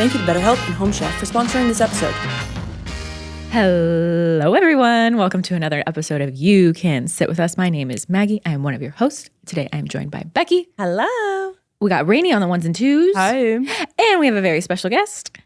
Thank you to BetterHelp and Home Chef for sponsoring this episode. Hello, everyone. Welcome to another episode of You Can Sit With Us. My name is Maggie. I am one of your hosts. Today, I am joined by Becky. Hello. We got Rainie on the ones and twos. Hi. And we have a very special guest,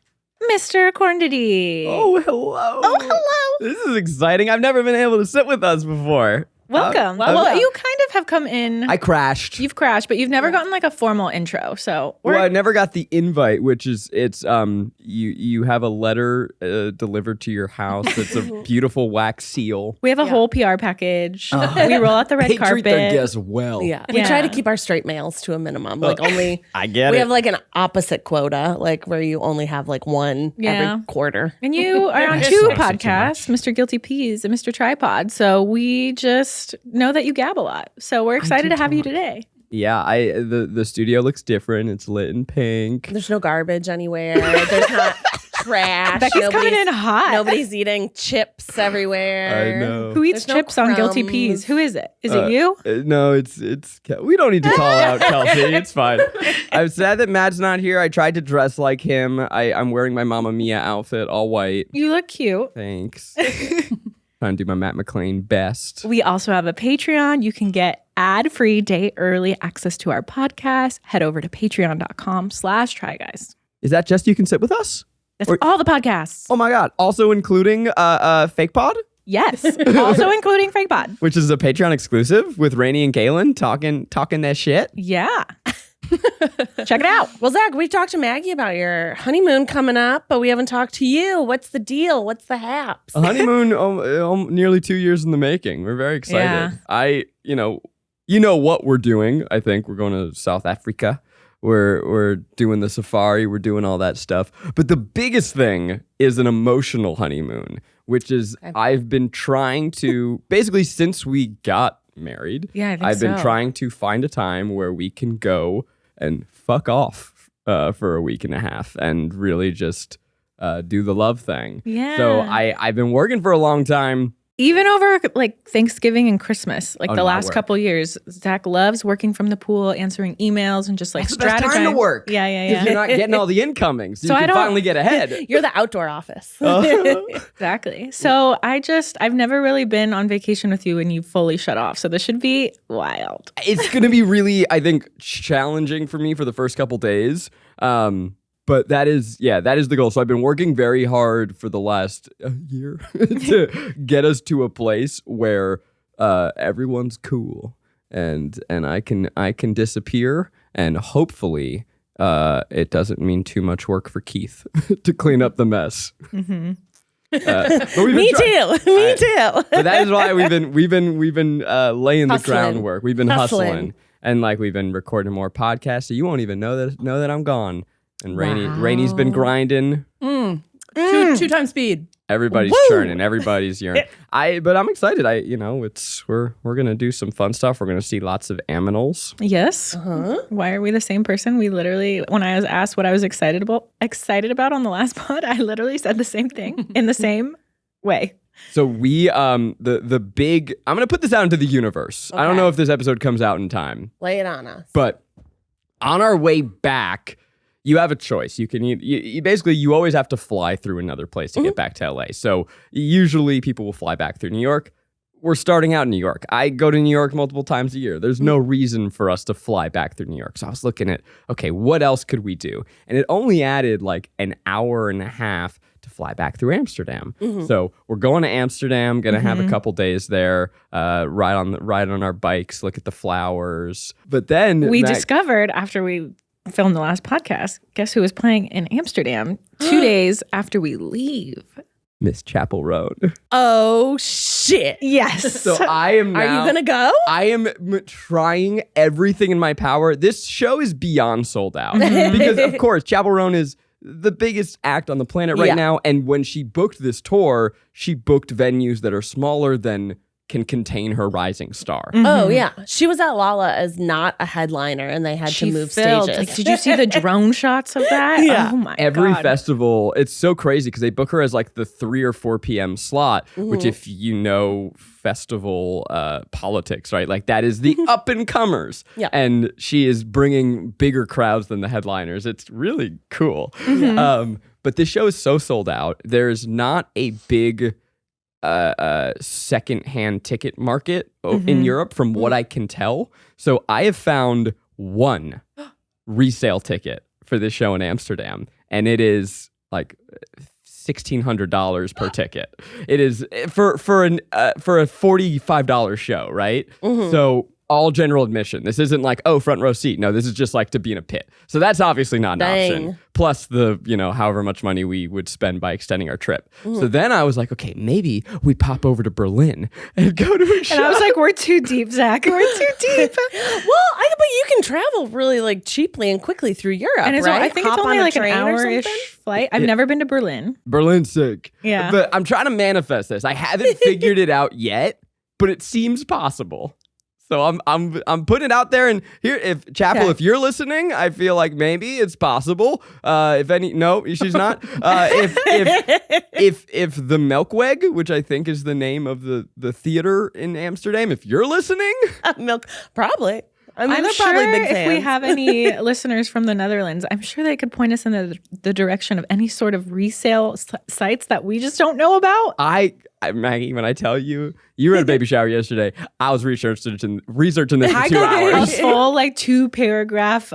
Mr. Kornfeld. Oh, hello. Oh, hello. This is exciting. I've never been able to sit with us before. Welcome. Well, you kind of have come in. I crashed. You've crashed, but you've never gotten like a formal intro. So Well, I never got the invite, which is you have a letter delivered to your house. It's a beautiful wax seal. we have a whole PR package. We roll out the red They carpet. treat their guests well. Yeah. We try to keep our straight mails to a minimum. Like only I get we it. have like an opposite quota, like where you only have like one every quarter. And you are on two podcasts, Mr. Guilty Peas and Mr. Tripod. So we just know that you gab a lot. So we're excited to have you today. Yeah, the studio looks different. It's lit in pink. There's no garbage anywhere. There's not trash. Becky's coming in hot. Nobody's eating chips everywhere. I know. Who eats There's no chips on Guilty crumbs. Peas? Who is it? Is it you? No, it's we don't need to call out Kelsey. It's fine. I'm sad that Matt's not here. I tried to dress like him. I'm wearing my Mamma Mia outfit, all white. You look cute. Thanks. Trying to do my Matt McLean best. We also have a Patreon. You can get ad-free day early access to our podcast. Head over to patreon.com/tryguys. Is that just You Can Sit With Us? That's all the podcasts. Oh my God. Also including Fake Pod, Yes. Also including Fake Pod. which is a Patreon exclusive with Rainie and Galen talking that shit. Yeah. Check it out. Well, Zach, we talked to Maggie about your honeymoon coming up, but we haven't talked to you. What's the deal? What's the haps? A honeymoon nearly 2 years in the making. We're very excited. Yeah. You know what we're doing. I think we're going to South Africa. We're doing the safari. We're doing all that stuff. But the biggest thing is an emotional honeymoon, which is I've been trying to basically since we got married. Yeah, I think I've been so. trying to find a time where we can go and fuck off for a week and a half and really just do the love thing. Yeah. So I've been working for a long time. Even over like Thanksgiving and Christmas, like Oh, the no, I last work. couple years, Zach loves working from the pool, answering emails, and just like It's the best strategizing. time to work. Yeah. If you're not getting all the incomings, so So I you can don't- finally get ahead. You're the outdoor office. Exactly. So I've never really been on vacation with you and you fully shut off. So this should be wild. It's going to be really, I think, challenging for me for the first couple days. But that is the goal. So I've been working very hard for the last year to get us to a place where everyone's cool and I can disappear, and hopefully it doesn't mean too much work for Keith to clean up the mess. Mm-hmm. But we've been Me try- too. Me too. But that is why we've been laying the Hustling. groundwork. We've been Hustling. hustling, and like we've been recording more podcasts. So you won't even know that I'm gone. And Rainie's been grinding. Two times speed. Everybody's churning. Everybody's yearning. But I'm excited. We're gonna do some fun stuff. We're gonna see lots of aminals. Yes. Why are we the same person? We literally, when I was asked what I was excited about on the last pod, I literally said the same thing in the same way. So we the big. I'm gonna put this out into the universe. I don't Okay. know if this episode comes out in time, Lay it on us. but on our way back, you have a choice. You can you basically you always have to fly through another place to get back to LA. So usually people will fly back through New York. We're starting out in New York. I go to New York multiple times a year. There's no reason for us to fly back through New York. So I was looking at, okay, what else could we do? And it only added like an hour and a half to fly back through Amsterdam. So we're going to Amsterdam, gonna have a couple days there, ride on our bikes, look at the flowers. But then We discovered after we filmed the last podcast, guess who was playing in Amsterdam 2 days after we leave? Miss Chapel Road. Oh shit. Yes. So I am now. Are you gonna go? I am trying everything in my power. This show is beyond sold out because, of course, Chapel Roan is the biggest act on the planet right now. And when she booked this tour, she booked venues that are smaller than can contain her rising star. Oh yeah, she was at Lala as not a headliner, and they had to move stages. Like, did you see the drone shots of that? Yeah. Oh my Every God. festival, it's so crazy because they book her as like the 3 or 4 p.m. slot, which if you know festival politics, right? Like that is the up and comers. Yeah. And she is bringing bigger crowds than the headliners. It's really cool. But this show is so sold out. There's not a big secondhand ticket market in Europe from what I can tell. So I have found one resale ticket for this show in Amsterdam, and it is like $1,600 per ticket. It is for a $45 show, right? So all general admission. This isn't like, oh, front row seat. No, this is just like to be in a pit. So that's obviously not an option. Plus the, however much money we would spend by extending our trip. So then I was like, okay, maybe we pop over to Berlin and go to a show. And I was like, we're too deep, Zach. We're too deep. But you can travel really like cheaply and quickly through Europe, And right? I think it's Hop only on a like an train or hour-ish something? flight. I've never been to Berlin. Berlin's sick. Yeah. But I'm trying to manifest this. I haven't figured it out yet, but it seems possible. So I'm putting it out there, and here, if Chapel, if you're listening, I feel like maybe it's possible. No, she's not. If the Melkweg, which I think is the name of the theater in Amsterdam, if you're listening, Probably. I mean, I'm they're sure probably big if fans. we have any listeners from the Netherlands, I'm sure they could point us in the direction of any sort of resale sites that we just don't know about. Maggie, when I tell you, you were at a baby shower yesterday, I was researching this for 2 hours. A full 2-paragraph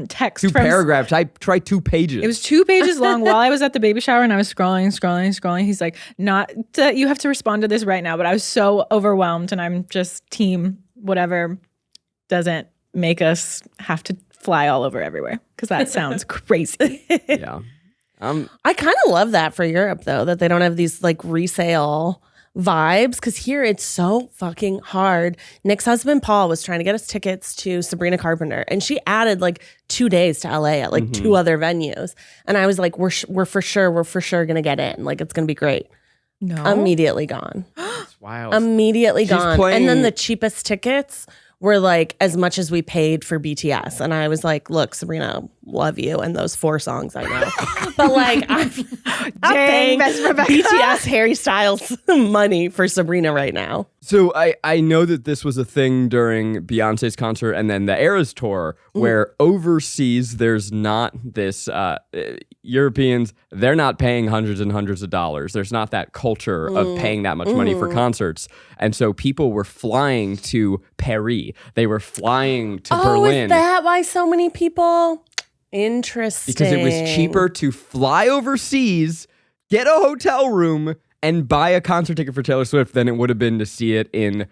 text. 2 paragraphs. I tried 2 pages. It was 2 pages long while I was at the baby shower, and I was scrolling. He's like, you have to respond to this right now. But I was so overwhelmed, and I'm just team whatever doesn't make us have to fly all over everywhere, because that sounds crazy. Yeah. I kind of love that for Europe, though, that they don't have these like resale vibes, because here it's so fucking hard. Nick's husband, Paul, was trying to get us tickets to Sabrina Carpenter, and she added like 2 days to LA at like 2 other venues. And I was like, we're for sure going to get in. Like, it's going to be great. No. Immediately gone. It's wild. Immediately She's gone. playing- And then the cheapest tickets were like as much as we paid for BTS. And I was like, look, Sabrina, love you and those 4 songs I know. But like, I'm paying BTS Harry Styles money for Sabrina right now. So I know that this was a thing during Beyonce's concert and then the Eras tour, where overseas there's not this Europeans, they're not paying hundreds and hundreds of dollars. There's not that culture of paying that much money for concerts. And so people were flying to Paris. They were flying to Berlin. Is that why so many people? Interesting. Because it was cheaper to fly overseas, get a hotel room, and buy a concert ticket for Taylor Swift than it would have been to see it in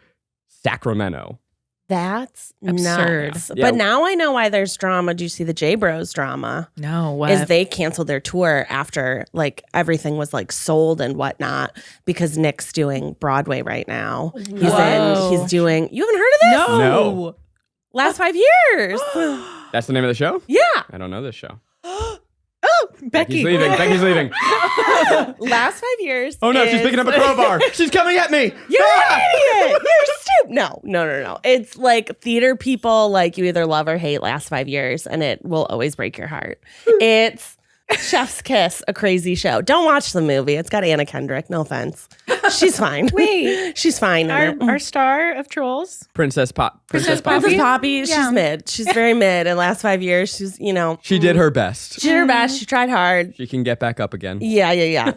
Sacramento. That's absurd. Nuts. Yeah. But now I know why there's drama. Do you see the J Bros drama? No, what? Is they canceled their tour after like everything was like sold and whatnot, because Nick's doing Broadway right now. He's doing, you haven't heard of this? No. Last 5 years. That's the name of the show? Yeah. I don't know this show. Becky. Becky's leaving. Last 5 years. Oh no, she's picking up a crowbar. She's coming at me. You're an idiot. You're stupid. No. It's like theater people, like you either love or hate Last 5 years, and it will always break your heart. It's Chef's Kiss, a crazy show. Don't watch the movie. It's got Anna Kendrick. No offense. She's fine. Wait. She's fine. Our star of trolls. Princess Poppy. Princess Poppy, she's mid. She's very mid. In the last 5 years, she's, She did her best. she did her best. She tried hard. She can get back up again. Yeah.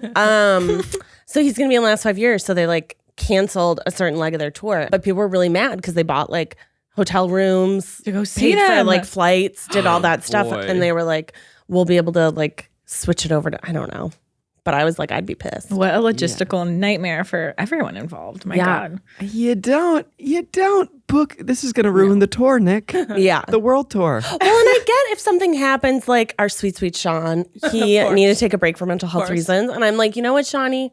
So he's going to be in the last 5 years. So they like canceled a certain leg of their tour. But people were really mad because they bought like hotel rooms To go see paid for them. like flights, did all that stuff. Boy. And they were like, we'll be able to like switch it over to, I don't know. But I was like, I'd be pissed. What a logistical nightmare for everyone involved. My God. You don't book. This is going to ruin the tour, Nick. Yeah. The world tour. Well, and I get if something happens, like our sweet Sean, he needed to take a break for mental health reasons. And I'm like, you know what, Shawnee?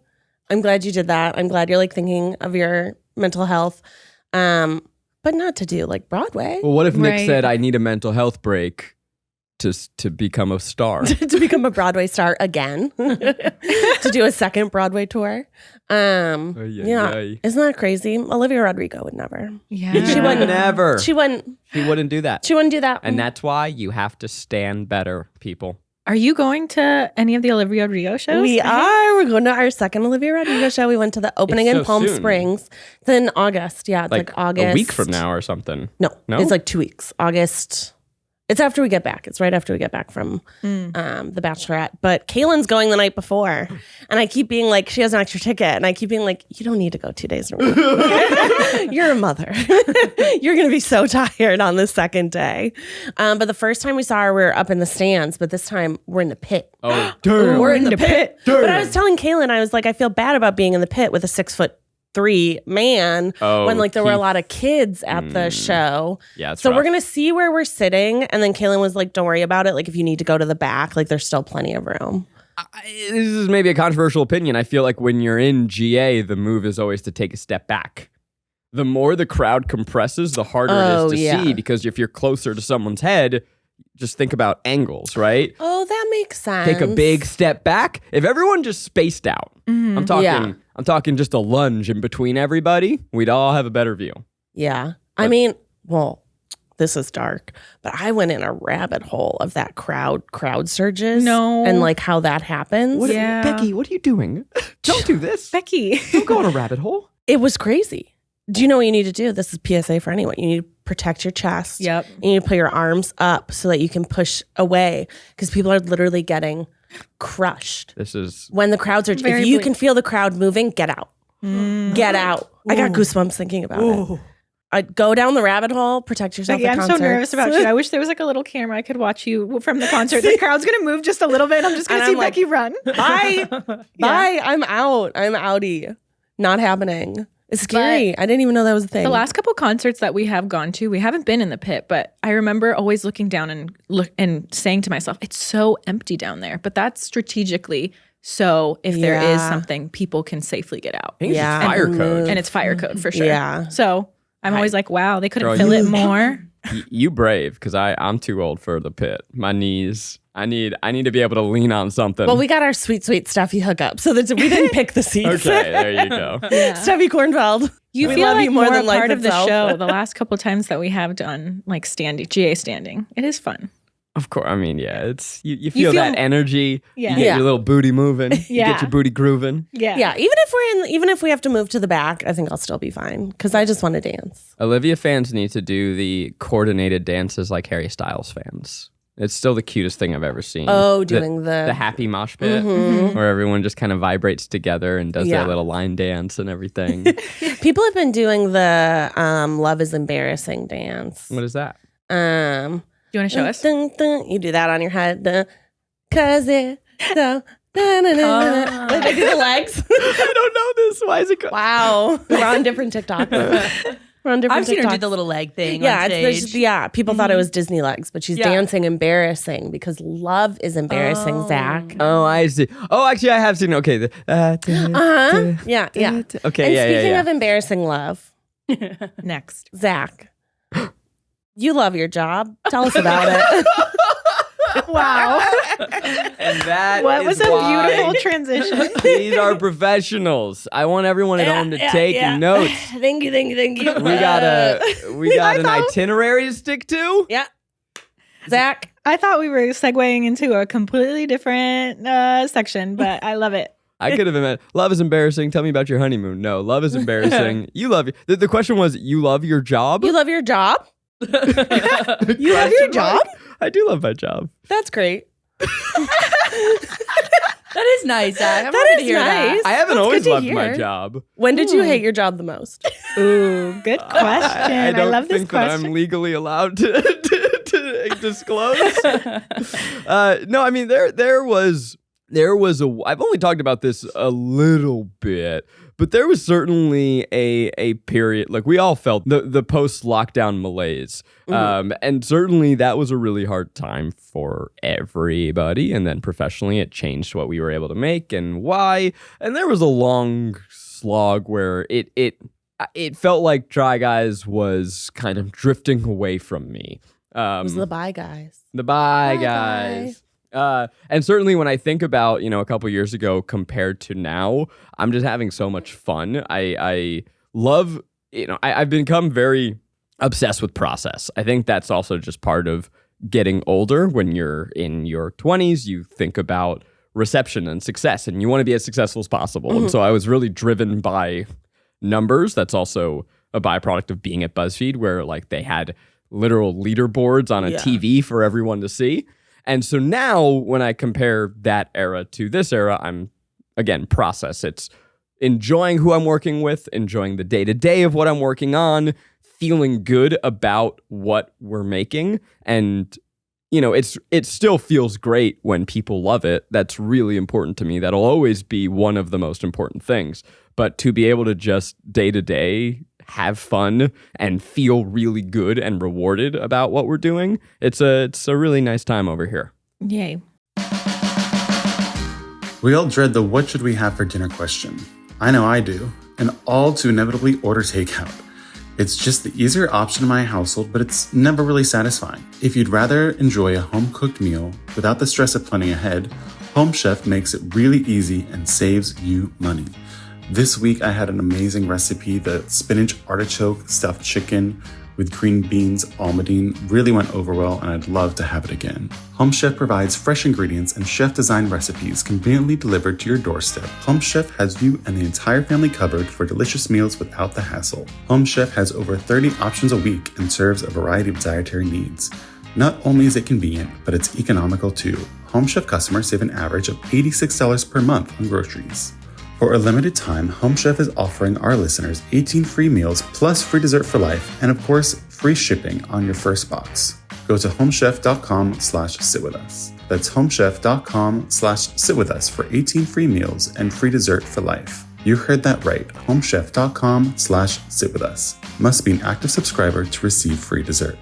I'm glad you did that. I'm glad you're like thinking of your mental health. But not to do like Broadway. Well, what if Nick Right. said, I need a mental health break? to become a star. to become a Broadway star again, to do a second Broadway tour. Yeah, isn't that crazy? Olivia Rodrigo would never. Yeah. She wouldn't. Never. She wouldn't. She wouldn't do that. She wouldn't do that. And that's why you have to stand better, people. Are you going to any of the Olivia Rodrigo shows? We are. We're going to our second Olivia Rodrigo show. We went to the opening It's in so Palm soon. Springs. It's in August. Yeah, it's like August. A week from now or something. No, No? it's like 2 weeks. August. It's after we get back. It's right after we get back from The Bachelorette. But Kaylin's going the night before. And I keep being like, she has an extra ticket. And I keep being like, you don't need to go 2 days in a row. You're a mother. You're going to be so tired on the second day. But the first time we saw her, we were up in the stands. But this time, we're in the pit. Oh, damn. We're in the pit. But I was telling Kaylin, I was like, I feel bad about being in the pit with a 6'3" man when like there were a lot of kids at the show. Yeah, it's so rough. we're gonna see where we're sitting, and then Kaylin was like, "Don't worry about it. Like if you need to go to the back, like there's still plenty of room." This is maybe a controversial opinion. I feel like when you're in GA, the move is always to take a step back. The more the crowd compresses, the harder it is to see, because if you're closer to someone's head, just think about angles, right? Oh, that makes sense. Take a big step back. If everyone just spaced out, I'm talking just a lunge in between everybody, we'd all have a better view. Yeah, I mean, well, this is dark, but I went in a rabbit hole of that crowd surges. No. And like how that happens. Yeah. Becky, what are you doing? Don't do this. Becky. Don't go in a rabbit hole. It was crazy. Do you know what you need to do? This is PSA for anyone. You need to protect your chest. Yep. You need to put your arms up so that you can push away, because people are literally getting crushed. This is When the crowds are, Very if you bleak. can feel the crowd moving, get out. Get out. I got goosebumps thinking about it. I'd go down the rabbit hole, protect yourself Becky, at I'm concerts. so nervous about you. I wish there was like a little camera I could watch you from the concert. The crowd's gonna move just a little bit. I'm just gonna And see I'm like, Becky run. Bye. Bye. I'm out. I'm outie. Not happening. It's scary. I didn't even know that was a thing. The last couple concerts that we have gone to, we haven't been in the pit, but I remember always looking down and saying to myself, it's so empty down there. But that's strategically so if there is something, people can safely get out. I think it's Yeah. just fire code. And it's fire code for sure. Yeah. So I'm always like, wow, they couldn't Girl, fill you- it more. You brave, because I'm too old for the pit. My knees. I need to be able to lean on something. Well, we got our sweet stuffy hookup, so that we didn't pick the seats. Okay, there you go. Stuffy Kornfeld. You We feel love like you more more than a life part of the itself. show the last couple times that we have done like GA standing. It is fun. Of course. I mean, yeah, it's you feel that feel- energy. Yeah. You get Yeah. your little booty moving. You Yeah. get your booty grooving. Yeah. Yeah, even if we have to move to the back, I think I'll still be fine because I just want to dance. Olivia fans need to do the coordinated dances like Harry Styles fans. It's still the cutest thing I've ever seen. Oh, doing the happy mosh pit where everyone just kind of vibrates together and does Yeah. their little line dance and everything. People have been doing the Love is Embarrassing dance. What is that? Um, Do you want to show us? dun, dun, you do that on your head. Dun, 'cause it's so. Dun, dun, dun, dun. Wait, they do the legs. I don't know this. Why is it called? Wow, we're on different TikToks. We're on different I've seen her do TikToks. the little leg thing. Yeah, on there's stage. just, yeah. People thought it was Disney legs, but she's Yeah. dancing embarrassing because love is embarrassing. Zach. Oh, I see. Oh, actually, I have seen. Okay. Yeah, yeah. Okay, And yeah, speaking yeah. of embarrassing love, Next. Zach, you love your job. Tell us about it. Wow. And that What was is a why beautiful transition. These are professionals. I want everyone at home to take notes. Thank you. We got an itinerary to stick to. Yeah. Zach, I thought we were segueing into a completely different section, but I love it. I could have been. Love is embarrassing. Tell me about your honeymoon. No, love is embarrassing. You love. The question was, you love your job. you love your job? You You love your job? I do love my job. That's great. That is nice, Zach. I'm That happy is to hear nice. I haven't That's always good to loved my hear. job. When did you hate your job the most? Ooh, good question. I, don't love this think that question. I'm legally allowed to disclose. No, I mean there was I've only talked about this a little bit, but there was certainly a period, like we all felt the post lockdown malaise, and certainly that was a really hard time for everybody. And then professionally, it changed what we were able to make and why. And there was a long slog where it felt like Try Guys was kind of drifting away from me. It was the Bye Guys. The Bye Bye, Guys. And certainly when I think about, a couple years ago compared to now, I'm just having so much fun. I love, I've become very obsessed with process. I think that's also just part of getting older. When you're in your 20s, you think about reception and success, and you want to be as successful as possible. And so I was really driven by numbers. That's also a byproduct of being at BuzzFeed, where like they had literal leaderboards on a TV for everyone to see. And so now when I compare that era to this era, I'm, again, process. It's enjoying who I'm working with, enjoying the day-to-day of what I'm working on, feeling good about what we're making. And, it still feels great when people love it. That's really important to me. That'll always be one of the most important things. But to be able to just day-to-day have fun and feel really good and rewarded about what we're doing, it's a really nice time over here. Yay. We all dread the what should we have for dinner question. I know I do, and all to inevitably order takeout. It's just the easier option in my household, but it's never really satisfying. If you'd rather enjoy a home-cooked meal without the stress of planning ahead, Home Chef makes it really easy and saves you money. This week, I had an amazing recipe. The spinach artichoke stuffed chicken with green beans almondine really went over well, and I'd love to have it again. Home Chef provides fresh ingredients and chef-designed recipes conveniently delivered to your doorstep. Home Chef has you and the entire family covered for delicious meals without the hassle. Home Chef has over 30 options a week and serves a variety of dietary needs. Not only is it convenient, but it's economical too. Home Chef customers save an average of $86 per month on groceries. For a limited time, Home Chef is offering our listeners 18 free meals plus free dessert for life, and of course, free shipping on your first box. Go to homechef.com/sitwithus. That's homechef.com/sitwithus for 18 free meals and free dessert for life. You heard that right, homechef.com/sitwithus. Must be an active subscriber to receive free dessert.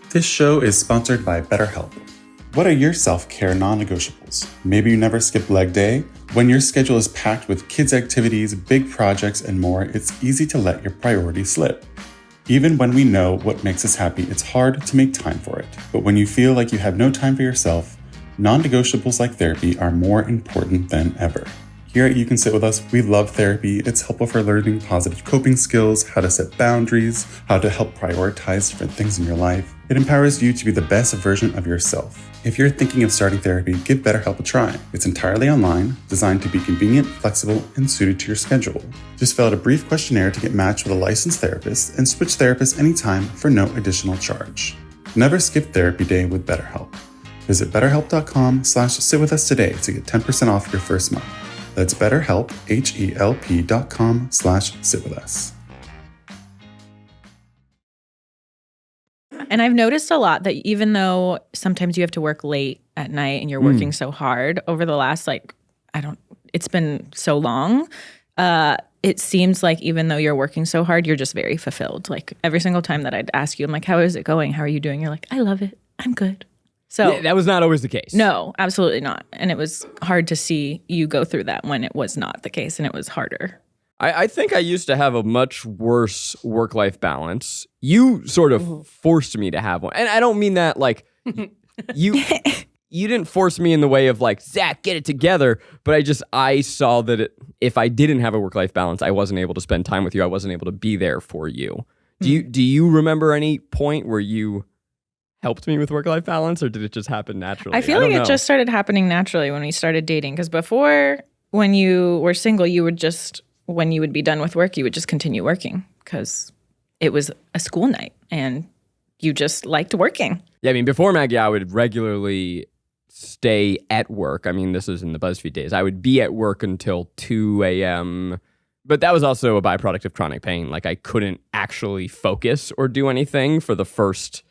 This show is sponsored by BetterHelp. What are your self-care non-negotiables? Maybe you never skip leg day? When your schedule is packed with kids' activities, big projects, and more, it's easy to let your priorities slip. Even when we know what makes us happy, it's hard to make time for it. But when you feel like you have no time for yourself, non-negotiables like therapy are more important than ever. Here at You Can Sit With Us, we love therapy. It's helpful for learning positive coping skills, how to set boundaries, how to help prioritize different things in your life. It empowers you to be the best version of yourself. If you're thinking of starting therapy, give BetterHelp a try. It's entirely online, designed to be convenient, flexible, and suited to your schedule. Just fill out a brief questionnaire to get matched with a licensed therapist and switch therapists anytime for no additional charge. Never skip therapy day with BetterHelp. Visit betterhelp.com/sitwithus today to get 10% off your first month. That's BetterHelp, HELP.com/sitwithus. And I've noticed a lot that even though sometimes you have to work late at night and you're working so hard over the last, it's been so long. It seems like even though you're working so hard, you're just very fulfilled. Like every single time that I'd ask you, I'm like, how is it going? How are you doing? You're like, I love it. I'm good. So Yeah, that was not always the case. no, absolutely not. And it was hard to see you go through that when it was not the case and it was harder. I think I used to have a much worse work-life balance. You sort of forced me to have one. And I don't mean that like you didn't force me in the way of like, Zach, get it together. But I saw that if I didn't have a work-life balance, I wasn't able to spend time with you. I wasn't able to be there for you. Do you remember any point where you helped me with work-life balance, or did it just happen naturally? I feel like it just started happening naturally when we started dating. Because before, when you were single, you would just, when you would be done with work, you would just continue working because it was a school night and you just liked working. Yeah, I mean, before Maggie, I would regularly stay at work. I mean, this is in the BuzzFeed days. I would be at work until 2 a.m., but that was also a byproduct of chronic pain. Like I couldn't actually focus or do anything for the first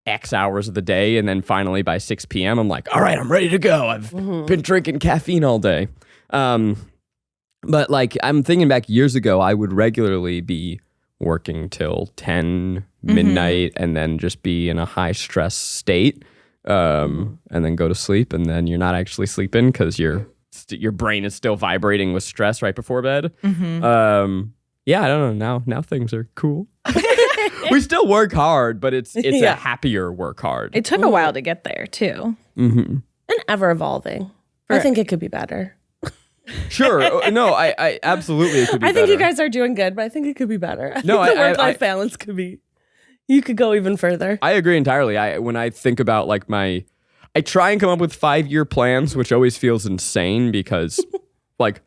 X hours of the day. And then finally by 6 p.m., I'm like, all right, I'm ready to go. I've been drinking caffeine all day. But like, I'm thinking back years ago, I would regularly be working till 10 midnight and then just be in a high stress state and then go to sleep. And then you're not actually sleeping because your brain is still vibrating with stress right before bed. yeah, I don't know. Now things are cool. We still work hard, but it's a happier work hard. It took a while to get there too. Mm-hmm. And ever evolving. I think it could be better. Sure. No, I absolutely it could be I think better. you guys are doing good, but I think it could be better. I No, think the I- work-life balance could be. You could go even further. I agree entirely. When I think about like I try and come up with 5-year plans, which always feels insane because like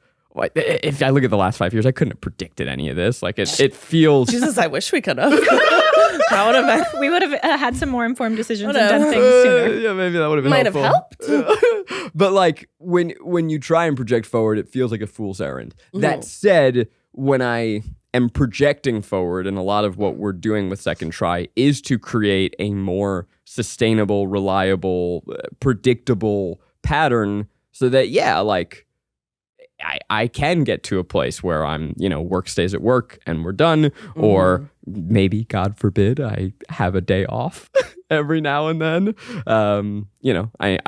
if I look at the last 5 years, I couldn't have predicted any of this. Like it feels. Jesus, I wish we could have. That would have been. We would have had some more informed decisions and done things sooner. Yeah, maybe that would have been Might have helpful. But like when you try and project forward, it feels like a fool's errand. That said, when I am projecting forward, and a lot of what we're doing with Second Try is to create a more sustainable, reliable, predictable pattern so that, like, I can get to a place where I'm, work stays at work and we're done, or maybe, God forbid, I have a day off every now and then. I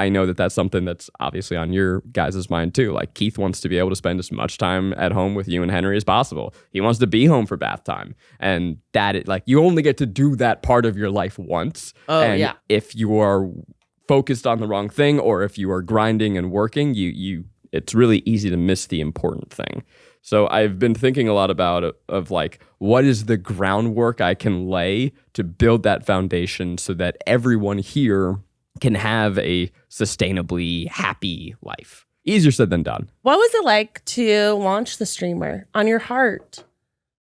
know that that's something that's obviously on your guys' mind too. Like Keith wants to be able to spend as much time at home with you and Henry as possible. He wants to be home for bath time, and you only get to do that part of your life once. Oh, and yeah. if you are focused on the wrong thing, or if you are grinding and working, it's really easy to miss the important thing. So I've been thinking a lot about what is the groundwork I can lay to build that foundation so that everyone here can have a sustainably happy life. Easier said than done. What was it like to launch the streamer on your heart?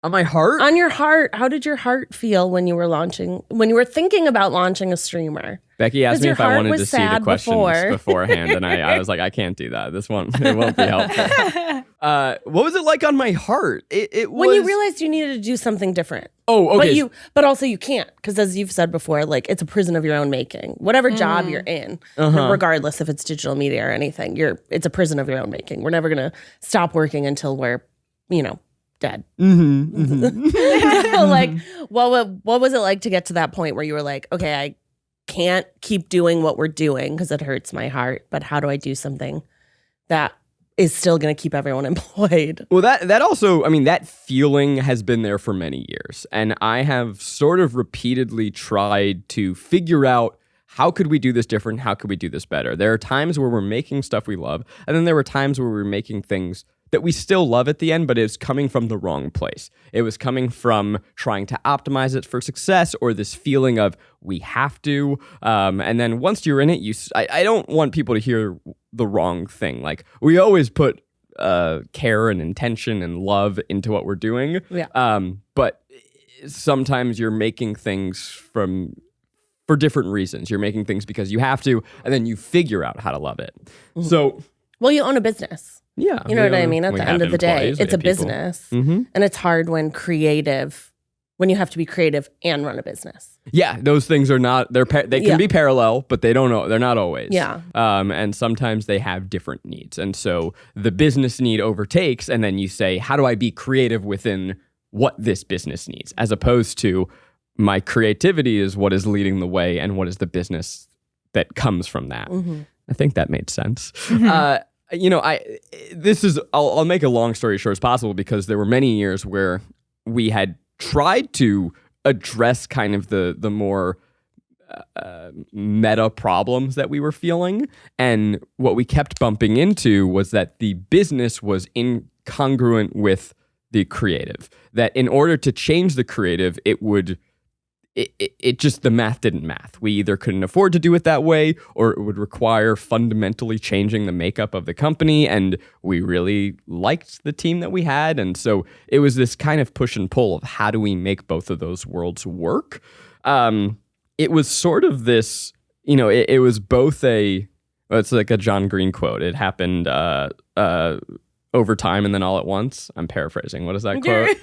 On my heart? On your heart, how did your heart feel when you were thinking about launching a streamer? Becky asked me your if I heart wanted was to see the sad questions before. beforehand, and I was like, I can't do that. It won't be helpful. What was it like on my heart? It was... When you realized you needed to do something different. Oh, okay. But also you can't, because as you've said before, like it's a prison of your own making. Whatever job you're in, regardless if it's digital media or anything, it's a prison of your own making. We're never gonna stop working until we're, dead. Like, what was it like to get to that point where you were like, okay, I can't keep doing what we're doing because it hurts my heart, but how do I do something that is still going to keep everyone employed? Well, that also, that feeling has been there for many years, and I have sort of repeatedly tried to figure out, how could we do this different? How could we do this better? There are times where we're making stuff we love, and then there were times where we're making things that we still love at the end, but it's coming from the wrong place. It was coming from trying to optimize it for success, or this feeling of we have to. And then once you're in it, I don't want people to hear the wrong thing. Like, we always put care and intention and love into what we're doing. Yeah. But sometimes you're making things for different reasons. You're making things because you have to, and then you figure out how to love it. Mm-hmm. So, well, you own a business. Yeah. You know what I mean? At the end of the day, it's a business. Mm-hmm. And it's hard when you have to be creative and run a business. Yeah, those things are not, they can be parallel, but they're not always. Yeah. And sometimes they have different needs. And so the business need overtakes, and then you say, how do I be creative within what this business needs? As opposed to, my creativity is what is leading the way, and what is the business that comes from that. Mm-hmm. I think that made sense. I'll make a long story short as possible, because there were many years where we had tried to address kind of the more meta problems that we were feeling. And what we kept bumping into was that the business was incongruent with the creative. That in order to change the creative, it just, the math didn't math. We either couldn't afford to do it that way, or it would require fundamentally changing the makeup of the company. And we really liked the team that we had. And so it was this kind of push and pull of, how do we make both of those worlds work? It was sort of this, it was both it's like a John Green quote. It happened over time and then all at once. I'm paraphrasing. What is that quote?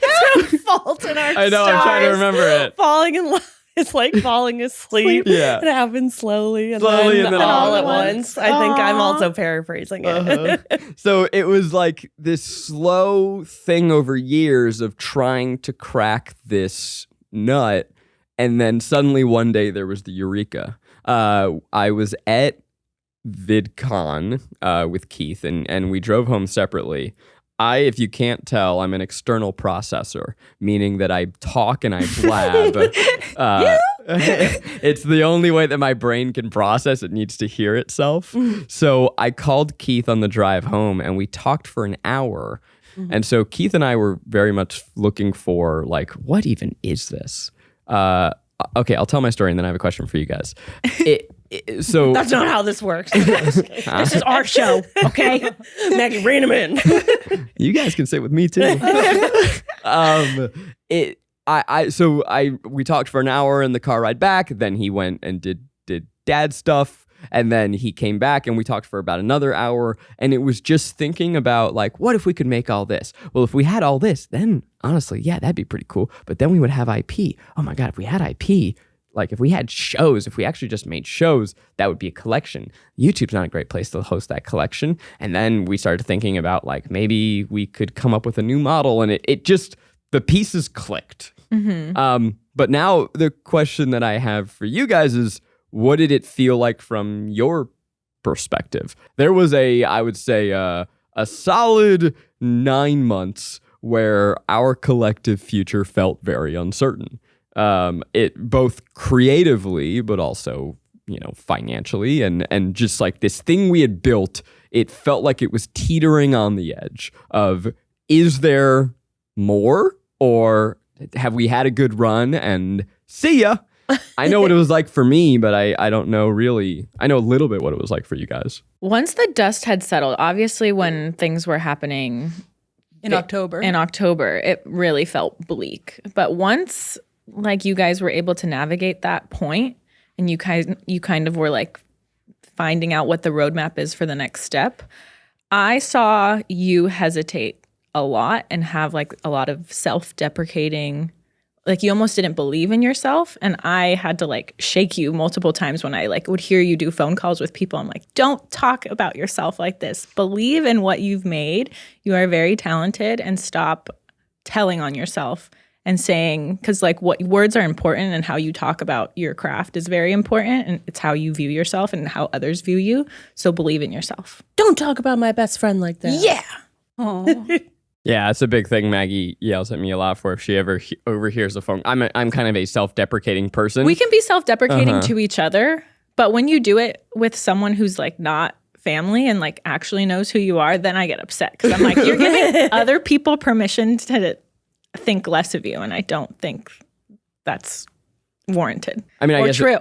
Fault in Our Stars. I know, I'm trying to remember it. Falling in love. It's like falling asleep. Yeah. It happens slowly and then all at once. I think I'm also paraphrasing it. So it was like this slow thing over years of trying to crack this nut. And then suddenly one day there was the Eureka. I was at VidCon with Keith, and we drove home separately. if you can't tell, I'm an external processor, meaning that I talk and I blab. It's the only way that my brain can process. It needs to hear itself. So I called Keith on the drive home and we talked for an hour. And so Keith and I were very much looking for, like, what even is this? Okay, I'll tell my story and then I have a question for you guys. So That's not how this works. This is our show, okay? Maggie, rein him in. you guys can sit with me too. We talked for an hour in the car ride back. Then he went and did dad stuff. And then he came back and we talked for about another hour. And it was just thinking about, like, what if we could make all this? Well, if we had all this, then honestly, yeah, that'd be pretty cool. But then we would have IP. Oh my God, if we had IP, like if we had shows, if we actually just made shows, that would be a collection. YouTube's not a great place to host that collection. And then we started thinking about, like, maybe we could come up with a new model. And it just, the pieces clicked. But now the question that I have for you guys is, what did it feel like from your perspective? There was I would say, a solid 9 months where our collective future felt very uncertain. It both creatively, but also, financially, and just like this thing we had built, it felt like it was teetering on the edge of, is there more, or have we had a good run and see ya? I know what it was like for me, but I don't know really. I know a little bit what it was like for you guys. Once the dust had settled, obviously when things were happening In October. it really felt bleak. But once, like, you guys were able to navigate that point and you kind of were like finding out what the roadmap is for the next step, I saw you hesitate a lot and have like a lot of self-deprecating, like you almost didn't believe in yourself. And I had to like shake you multiple times when I like would hear you do phone calls with people. I'm like, don't talk about yourself like this. Believe in what you've made. You are very talented, and stop telling on yourself and saying, because like what words are important and how you talk about your craft is very important. And it's how you view yourself and how others view you. So believe in yourself. Don't talk about my best friend like that. Yeah. Oh. Yeah, it's a big thing Maggie yells at me a lot for if she ever overhears the phone. I'm kind of a self-deprecating person. We can be self-deprecating to each other, but when you do it with someone who's like not family and like actually knows who you are, then I get upset because I'm like, you're giving other people permission to think less of you, and I don't think that's warranted. I mean, I guess true.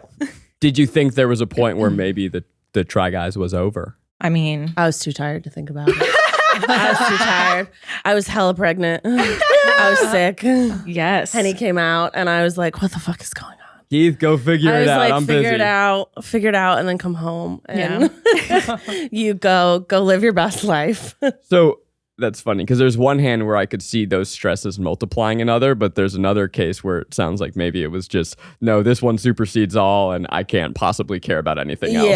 Did you think there was a point where maybe the Try Guys was over? I mean, I was too tired to think about it. I was too tired. I was hella pregnant. I was sick. yes. Henny came out and I was like, what the fuck is going on? Keith, go figure I it was out. like, I'm figure busy. it out, and then come home and you go live your best life. So that's funny because there's one hand where I could see those stresses multiplying another, but there's another case where it sounds like maybe it was just, no, this one supersedes all and I can't possibly care about anything else.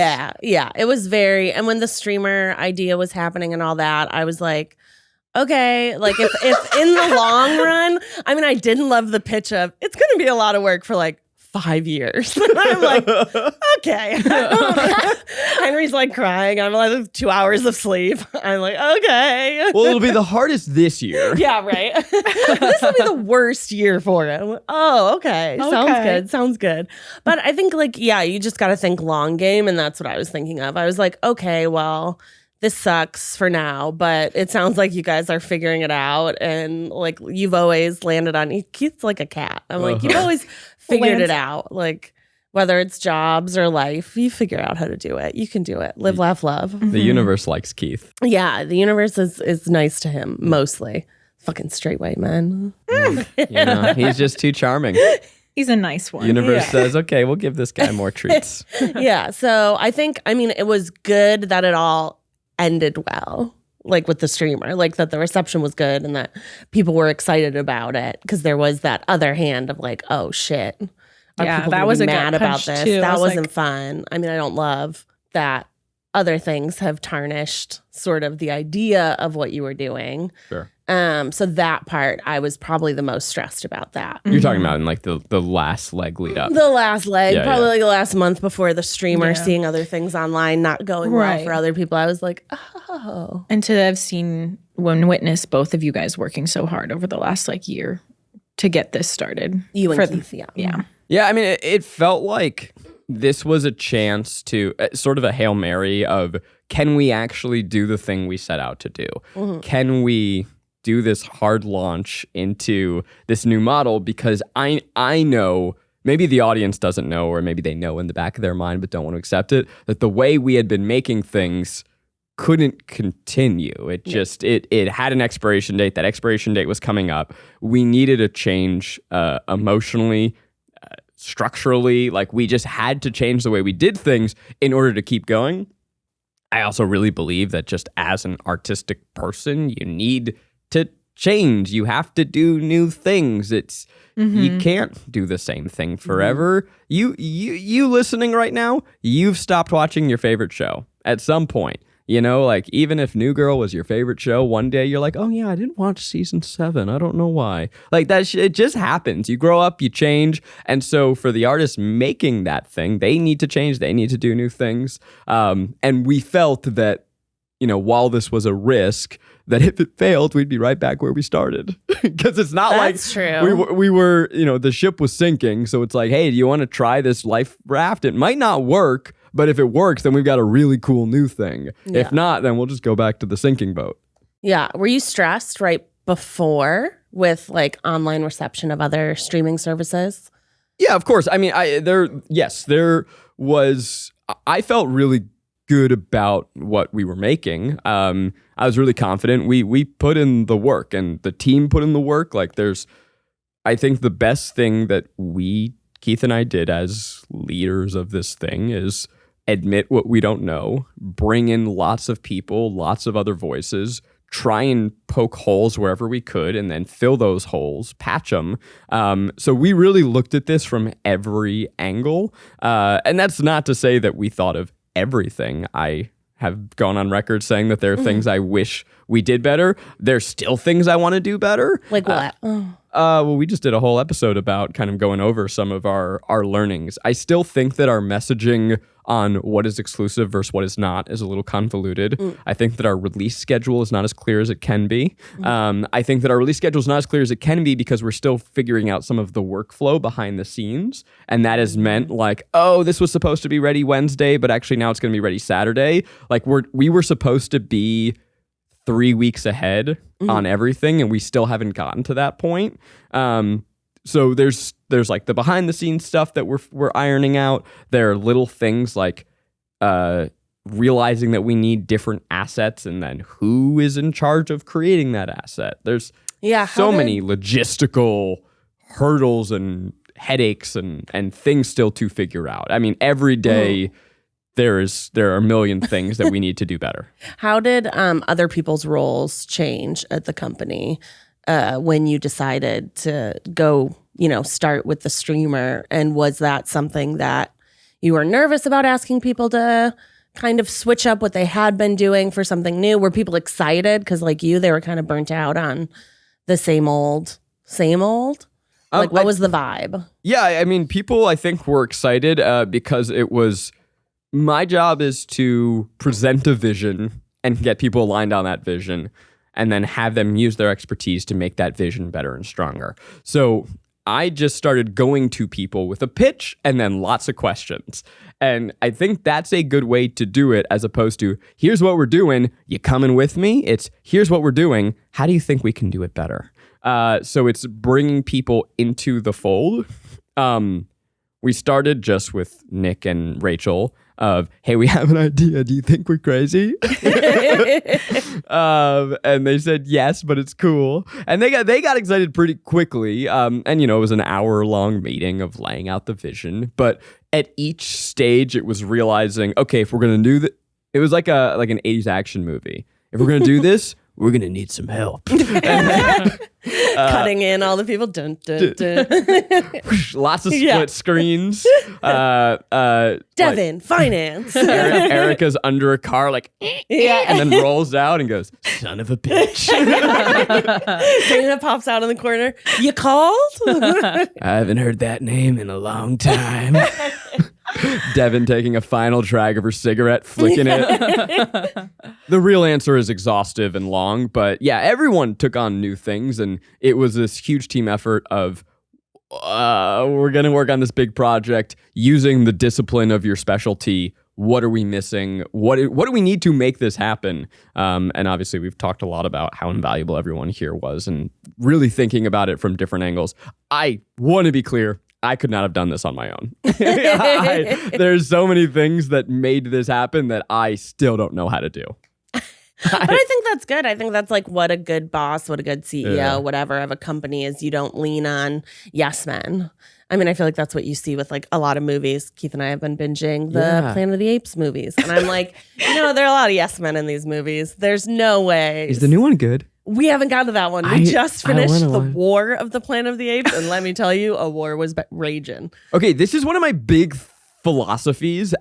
Yeah. It was very, and when the streamer idea was happening and all that, I was like, okay, like if in the long run, I mean, I didn't love the pitch of, it's going to be a lot of work for like 5 years. I'm like, okay. Henry's like crying. I'm like 2 hours of sleep. I'm like, okay. Well, it'll be the hardest this year. Yeah, right. This will be the worst year for it. I'm like, oh, okay. Sounds good. But I think like, yeah, you just got to think long game. And that's what I was thinking of. I was like, okay, well, this sucks for now, but it sounds like you guys are figuring it out. And like, you've always landed on, Keith's like a cat. I'm like, you've always figured it out. Like, whether it's jobs or life, you figure out how to do it. You can do it. Live, laugh, love. The universe likes Keith. Yeah, the universe is nice to him, mostly. Fucking straight white man. He's just too charming. He's a nice one. Universe says, okay, we'll give this guy more treats. Yeah, so I think, I mean, it was good that it all ended well, like with the streamer, like that the reception was good and that people were excited about it, because there was that other hand of like, oh shit, are people that gonna was be a mad gut about punch, this? too. That I was wasn't like, fun. I mean, I don't love that other things have tarnished sort of the idea of what you were doing. Sure. So that part, I was probably the most stressed about that. You're talking about in like the last leg lead up. The last leg, Yeah, probably yeah. like the last month before the streamer, Yeah. seeing other things online not going well Right. for other people. I was like, oh. And to have seen witness both of you guys working so hard over the last like year to get this started. You and Keith, Yeah. Yeah, I mean, it felt like this was a chance to sort of a Hail Mary of, can we actually do the thing we set out to do? Can we do this hard launch into this new model? Because I know, maybe the audience doesn't know, or maybe they know in the back of their mind but don't want to accept it, that the way we had been making things couldn't continue. It just, it had an expiration date. That expiration date was coming up. We needed a change emotionally, structurally. Like, we just had to change the way we did things in order to keep going. I also really believe that just as an artistic person, you need to change. You have to do new things. It's you can't do the same thing forever. You listening right now, you've stopped watching your favorite show at some point. You know, like, even if New Girl was your favorite show, one day you're like, oh yeah, I didn't watch season 7. I don't know why. Like, that it just happens. You grow up, you change. And so for the artists making that thing, they need to change. They need to do new things. And we felt that, you know, while this was a risk, that if it failed, we'd be right back where we started. Because it's not That's true. we were, you know, the ship was sinking. So it's like, hey, do you want to try this life raft? It might not work, but if it works, then we've got a really cool new thing. Yeah. If not, then we'll just go back to the sinking boat. Yeah. Were you stressed right before with like online reception of other streaming services? Yeah, of course. I mean, there was, I felt really good about what we were making. I was really confident. We put in the work, and the team put in the work. Like, I think the best thing that Keith and I did as leaders of this thing is admit what we don't know, bring in lots of people, lots of other voices, try and poke holes wherever we could, and then fill those holes, patch them. So we really looked at this from every angle. And that's not to say that we thought of everything. I have gone on record saying that there are things I wish we did better. There's still things I want to do better. Like what? Well, we just did a whole episode about kind of going over some of our learnings. I still think that our messaging on what is exclusive versus what is not is a little convoluted. I think that our release schedule is not as clear as it can be. I think that our release schedule is not as clear as it can be because we're still figuring out some of the workflow behind the scenes. And that has meant like, oh, this was supposed to be ready Wednesday, but actually now it's going to be ready Saturday. Like, we were supposed to be 3 weeks ahead on everything, and we still haven't gotten to that point. So there's like the behind the scenes stuff that we're ironing out. There are little things like realizing that we need different assets, and then who is in charge of creating that asset. There's many logistical hurdles and headaches and things still to figure out. I mean, every day there are a million things that we need to do better. How did other people's roles change at the company when you decided to go, start with the streamer? And was that something that you were nervous about asking people to kind of switch up what they had been doing for something new? Were people excited? Because like you, they were kind of burnt out on the same old. Like, what was the vibe? Yeah, I mean, people, I think, were excited because it was... My job is to present a vision and get people aligned on that vision, and then have them use their expertise to make that vision better and stronger. So I just started going to people with a pitch and then lots of questions. And I think that's a good way to do it, as opposed to, here's what we're doing, you coming with me? It's, here's what we're doing, how do you think we can do it better? So it's bringing people into the fold. We started just with Nick and Rachel of, hey, we have an idea. Do you think we're crazy? And they said yes, but it's cool. And they got excited pretty quickly. And it was an hour-long meeting of laying out the vision. But at each stage, it was realizing, okay, if we're gonna do that, it was like an 80s action movie. If we're gonna do this, we're gonna need some help. Cutting in all the people. Dun, dun, dun. Lots of split screens. Devin, finance. Erica's under a car, like, and then rolls out and goes, son of a bitch. Dana pops out in the corner. You called? I haven't heard that name in a long time. Devin taking a final drag of her cigarette, flicking it. The real answer is exhaustive and long, but yeah, everyone took on new things, and it was this huge team effort of we're going to work on this big project using the discipline of your specialty. What are we missing? What do we need to make this happen? And obviously, we've talked a lot about how invaluable everyone here was and really thinking about it from different angles. I want to be clear. I could not have done this on my own. There's so many things that made this happen that I still don't know how to do. But I think that's good. I think that's like what a good boss, what a good CEO, whatever of a company is. You don't lean on yes men. I mean, I feel like that's what you see with like a lot of movies. Keith and I have been binging the Planet of the Apes movies. And I'm like, there are a lot of yes men in these movies. There's no way. Is the new one good? We haven't gotten to that one. We just finished the War of the Planet of the Apes. And let me tell you, a war was raging. Okay, this is one of my big philosophies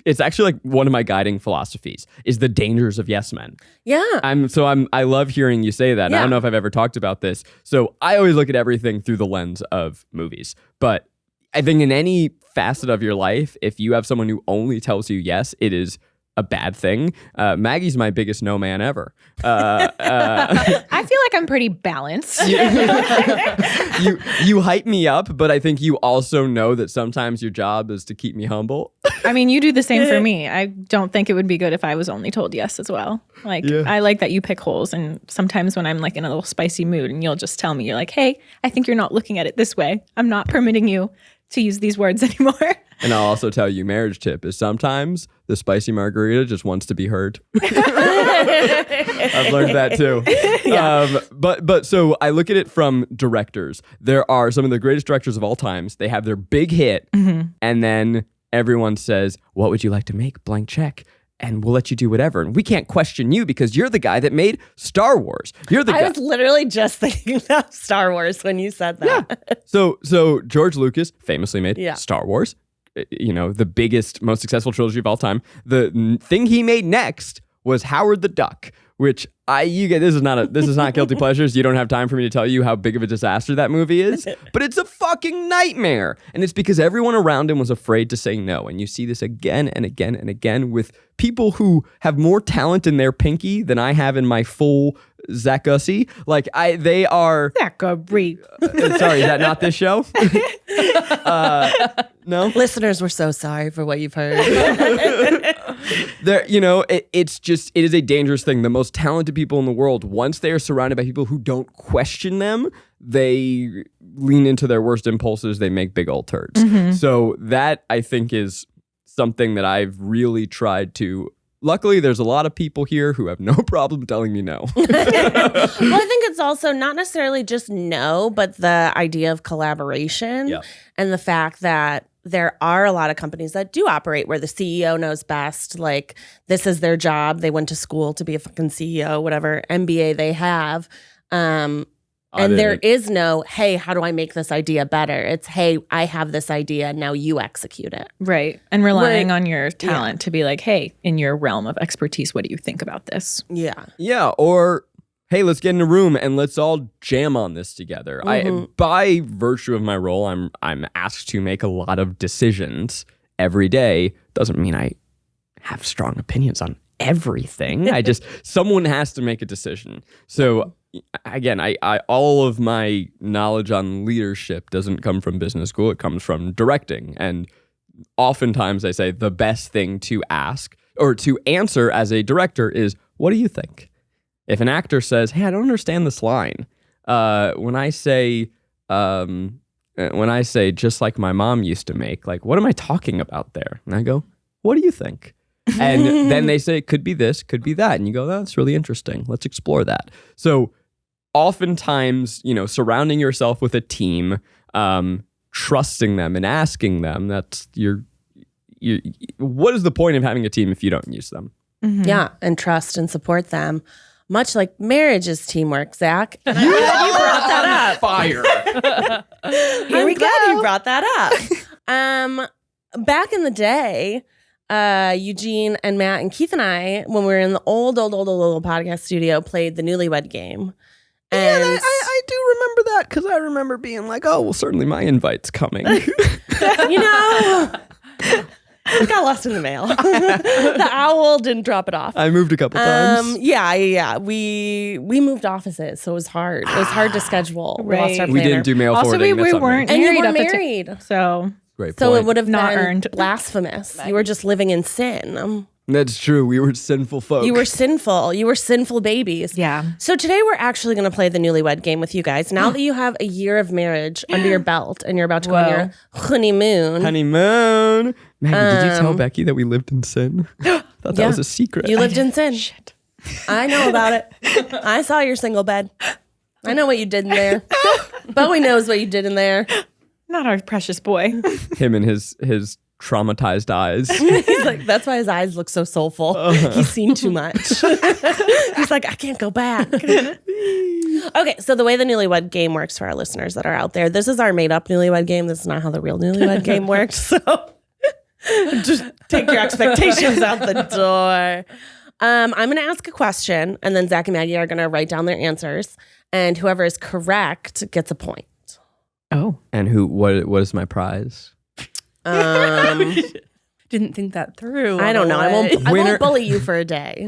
it's actually like one of my guiding philosophies is the dangers of yes men. Yeah. I love hearing you say that. Yeah. I don't know if I've ever talked about this. So I always look at everything through the lens of movies. But I think in any facet of your life, if you have someone who only tells you yes, it is a bad thing. Maggie's my biggest no man ever. I feel like I'm pretty balanced. You hype me up, but I think you also know that sometimes your job is to keep me humble. I mean, you do the same for me. I don't think it would be good if I was only told yes as well. I like that you pick holes, and sometimes when I'm like in a little spicy mood and you'll just tell me, you're like, hey, I think you're not looking at it this way. I'm not permitting you to use these words anymore. And I'll also tell you, marriage tip is sometimes the spicy margarita just wants to be heard. I've learned that too. Yeah. But so I look at it from directors. There are some of the greatest directors of all times. They have their big hit, and then everyone says, what would you like to make? Blank check. And we'll let you do whatever. And we can't question you because you're the guy that made Star Wars. You're the guy. I was literally just thinking about Star Wars when you said that. Yeah. So George Lucas famously made Star Wars, the biggest, most successful trilogy of all time. The thing he made next was Howard the Duck, which this is not guilty pleasures. You don't have time for me to tell you how big of a disaster that movie is, but it's a fucking nightmare. And it's because everyone around him was afraid to say no. And you see this again and again and again with people who have more talent in their pinky than I have in my full Zachusy. They are Zachary. Sorry, is that not this show? No, listeners, we're so sorry for what you've heard. It is a dangerous thing. The most talented people in the world, once they are surrounded by people who don't question them, they lean into their worst impulses. They make big old turds. Mm-hmm. So that, I think, is something that I've really tried to. Luckily, there's a lot of people here who have no problem telling me no. Well, I think it's also not necessarily just no, but the idea of collaboration and the fact that there are a lot of companies that do operate where the CEO knows best. Like, this is their job. They went to school to be a fucking CEO, whatever MBA they have. And there is no, hey, how do I make this idea better? It's, hey, I have this idea. Now you execute it. Right. And relying on your talent to be like, hey, in your realm of expertise, what do you think about this? Yeah. Yeah. Or, hey, let's get in a room and let's all jam on this together. Mm-hmm. By virtue of my role, I'm asked to make a lot of decisions every day. Doesn't mean I have strong opinions on everything. Someone has to make a decision. So again, I all of my knowledge on leadership doesn't come from business school. It comes from directing. And oftentimes I say the best thing to ask or to answer as a director is, what do you think? If an actor says, hey, I don't understand this line. When I say just like my mom used to make, like, what am I talking about there? And I go, what do you think? And then they say, it could be this, could be that. And you go, that's really interesting. Let's explore that. So oftentimes, surrounding yourself with a team, trusting them and asking them, that's what is the point of having a team if you don't use them? Mm-hmm. Yeah, and trust and support them. Much like marriage is teamwork, Zach. And I'm glad you brought that up. Fire. Here we go. You brought that up. Back in the day, Eugene and Matt and Keith and I, when we were in the old podcast studio, played the Newly Wed Game. And I do remember that because I remember being like, oh, well, certainly my invite's coming. It got lost in the mail. The owl didn't drop it off. I moved a couple times. Yeah. We moved offices, so it was hard. It was hard to schedule. We lost our We planner. didn't do mail Also, forwarding. we That's on me. weren't And you married were at the married. so Great So point. it would have Not been earned. blasphemous. You were just living in sin. That's true. We were sinful folk. You were sinful. You were sinful babies. yeah. So today we're actually going to play the Newly Wed Game with you guys. Now that you have a year of marriage under your belt and you're about to go on your honeymoon. honeymoon. Maggie, did you tell Becky that we lived in sin? Thought that Yeah. was a secret. You lived in sin. Shit. I know about it. I saw your single bed. I know what you did in there. Bowie knows what you did in there. Not our precious boy. Him and his traumatized eyes. He's like, that's why his eyes look so soulful. He's seen too much. He's like, I can't go back. Okay, so the way the Newlywed Game works for our listeners that are out there, this is our made-up Newlywed Game. This is not how the real Newlywed Game works. So just take your expectations out the door. I'm going to ask a question, and then Zach and Maggie are going to write down their answers, and whoever is correct gets a point. Oh. And what is my prize? Didn't think that through. I don't know. I Winner- won't bully you for a day.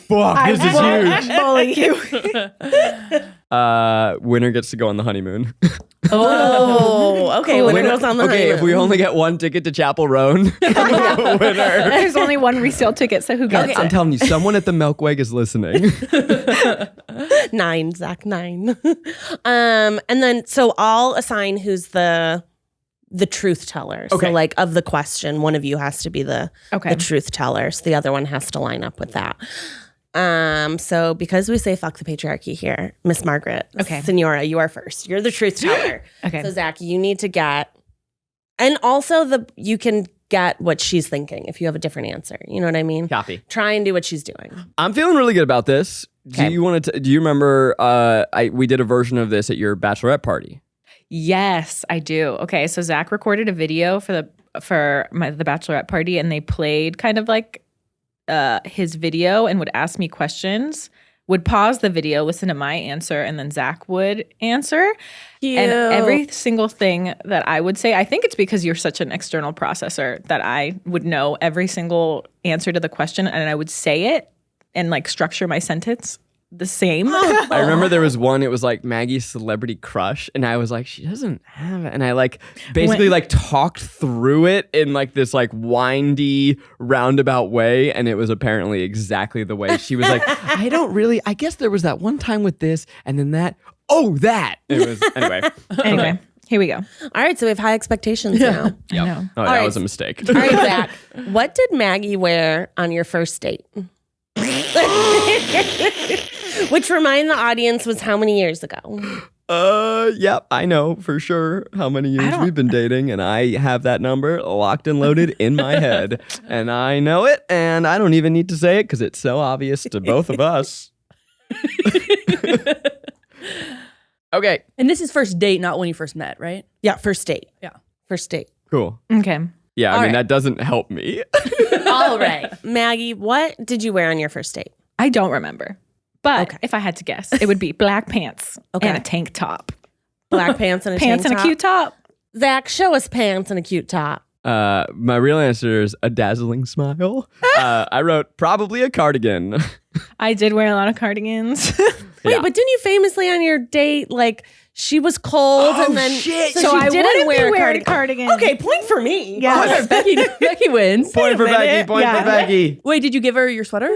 Fuck, this is huge. Bully you. Winner gets to go on the honeymoon. Oh, okay. Winner goes on the Okay, if we honeymoon. only get one ticket to Chapel Roan, winner. There's only one resale ticket, so who gets I'm it? telling you, someone at the Milkweg is listening. 9, Zach, 9. And then, so I'll assign who's the truth teller. Okay. So like of the question, one of you has to be the truth teller. So the other one has to line up with that. So because we say fuck the patriarchy here, Miss Margaret, Senora, you are first. You're the truth teller. Okay. So Zach, you need to get, and also you can get what she's thinking if you have a different answer. You know what I mean? Copy. Try and do what she's doing. I'm feeling really good about this. Okay. Do you remember we did a version of this at your bachelorette party? Yes, I do. Okay, so Zach recorded a video for the bachelorette party, and they played kind of like his video and would ask me questions. Would pause the video, listen to my answer, and then Zach would answer. Cute. And every single thing that I would say, I think it's because you're such an external processor that I would know every single answer to the question, and I would say it and like structure my sentence the same. I remember there was one, it was like Maggie's celebrity crush, and I was like, she doesn't have it. And I like basically like talked through it in like this like windy roundabout way, and it was apparently exactly the way she was like, I guess there was that one time with this, and then that. It was Anyway, here we go. All right, so we have high expectations now. I know. Oh, that right. was a mistake. All right, Zach, what did Maggie wear on your first date? Which, remind the audience, was how many years ago? Yep, I know for sure how many years we've been dating, and I have that number locked and loaded in my head, and I know it, and I don't even need to say it because it's so obvious to both of us. Okay, And this is first date, not when you first met, right? Yeah, first date. Yeah. First date. cool. Okay. Yeah, I All mean, right. that doesn't help me. All right. Maggie, what did you wear on your first date? I don't remember. But Okay. if I had to guess, it would be black pants Okay. and a tank top. Black pants and a Pants tank and a top? cute top. Zach, show us pants and a cute top. My real answer is a dazzling smile. I wrote probably a cardigan. I did wear a lot of cardigans. Wait, Yeah. but didn't you famously on your date, like, she was cold and then shit. so So she I didn't wouldn't wear be a wearing a cardigan. cardigan. Okay, point for me. Yeah. Becky wins. Point for Becky. Point Yeah. for Becky. Wait, did you give her your sweater?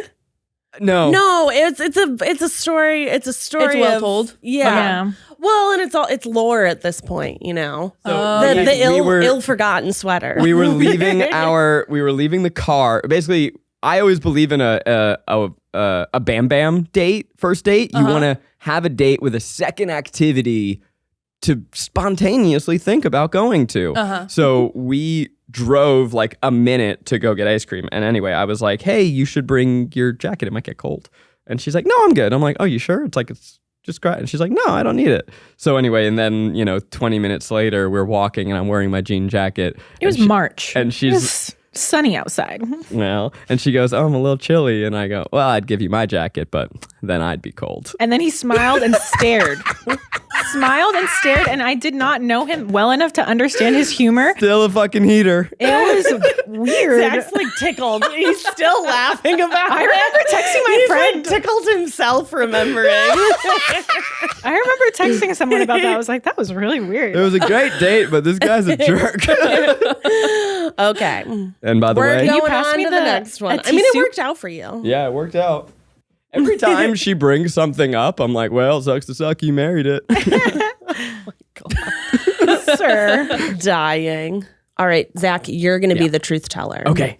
No. No, it's a story. It's a story. It's well of- told. Yeah. Yeah. Well, and it's lore at this point, you know. So The we ill forgotten sweater. we were leaving the car. Basically, I always believe in a bam bam date, first date. You want to have a date with a second activity to spontaneously think about going to. So we drove like a minute to go get ice cream. And anyway, I was like, hey, you should bring your jacket. It might get cold. And she's like, no, I'm good. I'm like, oh, you sure? It's just great. And she's like, no, I don't need it. So anyway, and then, 20 minutes later, we're walking and I'm wearing my jean jacket. It was and March. And she's sunny outside. Well, and she goes, oh, I'm a little chilly. And I go, well, I'd give you my jacket, but then I'd be cold. And then he smiled and stared. And I did not know him well enough to understand his humor. Still a fucking heater. It was weird. Zach's like tickled. He's still laughing about I it. remember texting my friend. Like, tickled himself remembering. I remember texting someone about that. I was like, that was really weird. It was a great date, but this guy's a jerk. Okay. And by the We're way, going pass on me to the the- next one. a I mean, it tea worked out for you. yeah, it worked out. Every time she brings something up, I'm like, well, sucks to suck. You married it. Sir. Dying. All right, Zach, you're going to be the truth teller. Okay.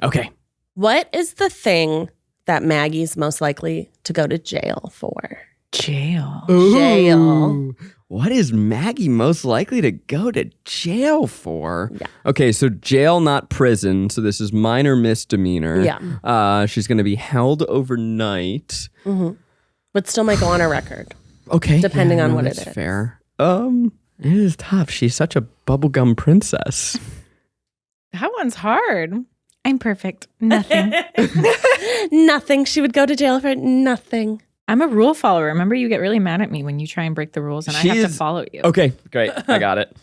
What is the thing that Maggie's most likely to go to jail for? Jail. Jail. What is Maggie most likely to go to jail for? Yeah. Okay, so jail, not prison. So this is minor misdemeanor. Yeah. She's going to be held overnight. But still might go on her record. Okay. Depending on what it that's is. fair. It is tough. She's such a bubblegum princess. That one's hard. I'm perfect. Nothing. Nothing. She would go to jail for nothing. I'm a rule follower. Remember, you get really mad at me when you try and break the rules, and I have to follow you. Okay, great. I got it.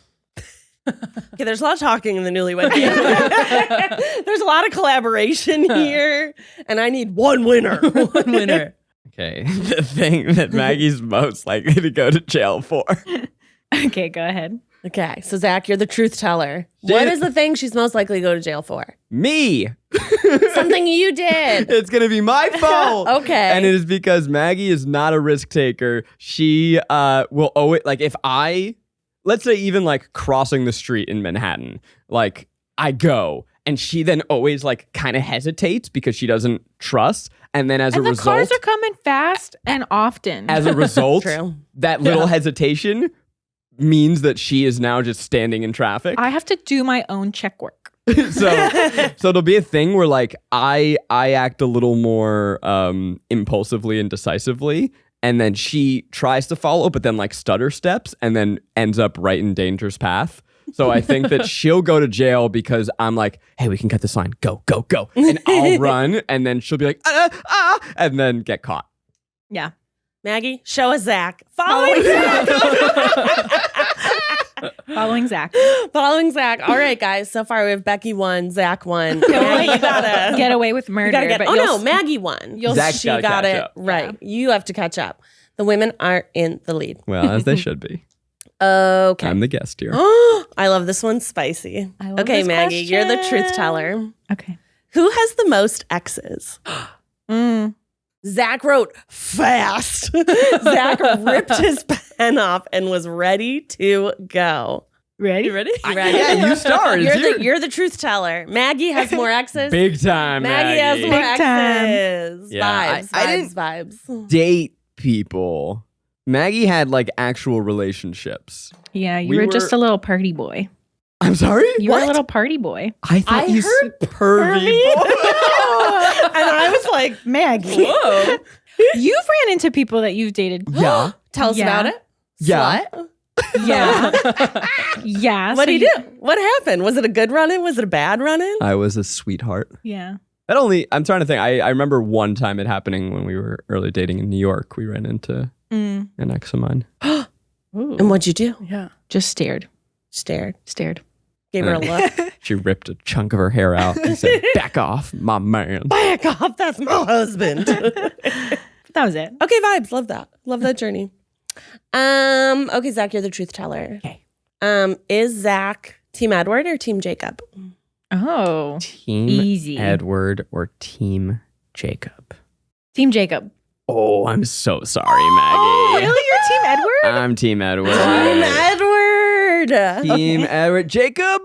Okay, there's a lot of talking in the Newly Wed Game. There's a lot of collaboration here, and I need one winner. One winner. Okay, the thing that Maggie's most likely to go to jail for. Okay, go ahead. Okay, so Zach, you're the truth teller. What is the thing she's most likely to go to jail for? Me. Something you did. It's going to be my fault. Okay. And it is because Maggie is not a risk taker. She will owe it. Like if let's say even like crossing the street in Manhattan, like I go and she then always like kind of hesitates because she doesn't trust. And then as a the result, cars are coming fast and often. as a result, True. that little hesitation means that she is now just standing in traffic. I have to do my own check work. so it'll be a thing where like I act a little more impulsively and decisively, and then she tries to follow but then like stutter steps and then ends up right in danger's path. So I think that she'll go to jail because I'm like, hey, we can cut this line, go and I'll run, and then she'll be like and then get caught. Yeah. Maggie, show us Zach. Following Zach. Following Zach. Following Zach. All right, guys. So far we have Becky won, Zach won. Maggie, you gotta Get away with murder. You gotta but you'll no, Maggie won. Zach's She gotta got catch it up. right. You have to catch up. The women are in the lead. Well, as they should be. Okay. I'm the guest here. I love this one spicy. I love Okay, this Maggie, you're the truth question. teller. Okay. Who has the most exes? Zach wrote fast. Zach ripped his pen off and was ready to go. Ready? You ready? Yeah, you start. It's your- You're the truth teller. Maggie has more exes. Big time, Maggie has more Big time. exes. Yeah, Vibes, I vibes. Date people. Maggie had like actual relationships. Yeah, you We were were- just a little party boy. I'm sorry? You were a little party boy. I thought I you heard said pervy. And I was like, Maggie. whoa. You've ran into people that you've dated. Yeah. Tell us Yeah. about it. Yeah. Slut. Yeah. Yeah. What did you do? What happened? Was it a good run-in? Was it a bad run-in? I was a sweetheart. Yeah. I'm trying to think. I remember one time it happening when we were early dating in New York. We ran into an ex of mine. And what'd you do? Yeah. Just stared. Stared. Gave Gave her a look. She ripped a chunk of her hair out and said, back off, my man. Back off, that's my husband. That was it. Okay, vibes. Love that. Love that journey. Okay, Zach, you're the truth teller. Okay. Is Zach Team Edward or Team Jacob? Oh. Team Easy. Edward or Team Jacob? Team Jacob. Oh, I'm so sorry, Maggie. Oh, really? You're Team Edward? I'm Team Edward. Team Edward. Team Edward. Jacob,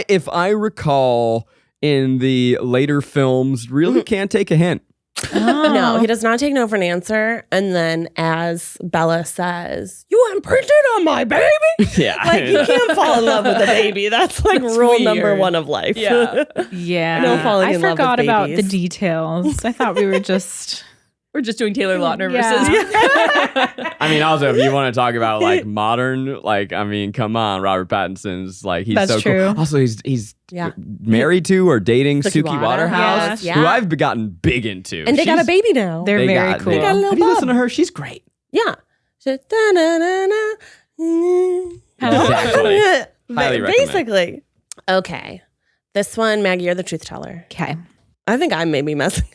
if I recall in the later films, really can't take a hint. No, he does not take no for an answer. And then, as Bella says, "You imprinted on my baby." Yeah. Like you can't fall in love with a baby. That's like rule number weird. one of life. Yeah. Yeah. No falling I in love with forgot about the babies. details. I thought we were just We're just doing Taylor Lautner Yeah. versus. I mean, also, if you want to talk about like modern, like, I mean, come on, Robert Pattinson's like, he's That's so true. cool. Also, he's Yeah. married to or dating Suki Suki Waterhouse, Yeah. who I've gotten big into. And they got a She's- baby now. They're they very got- cool. they- got a little Have you listened bub. to her? She's great. Yeah. Just, da-na-na-na. Exactly. Highly recommend. Basically. Okay. This one, Maggie, you're the truth teller. Okay. I think I may be messing.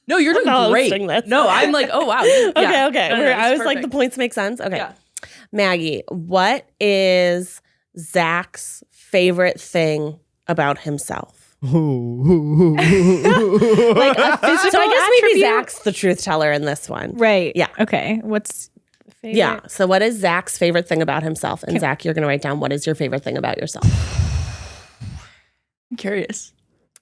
No, you're doing not great. hosting this. No, I'm like, oh wow. Okay, Yeah. okay. No, I it's was like, the perfect. points make sense. Okay. Yeah. Maggie, what is Zach's favorite thing about himself? Like a physical So I guess maybe attribute? Zach's the truth teller in this one. Right. Yeah. Okay. What's favorite? Yeah. So what is Zach's favorite thing about himself? And Zach, you're going to write down what is your favorite thing about yourself. I'm curious.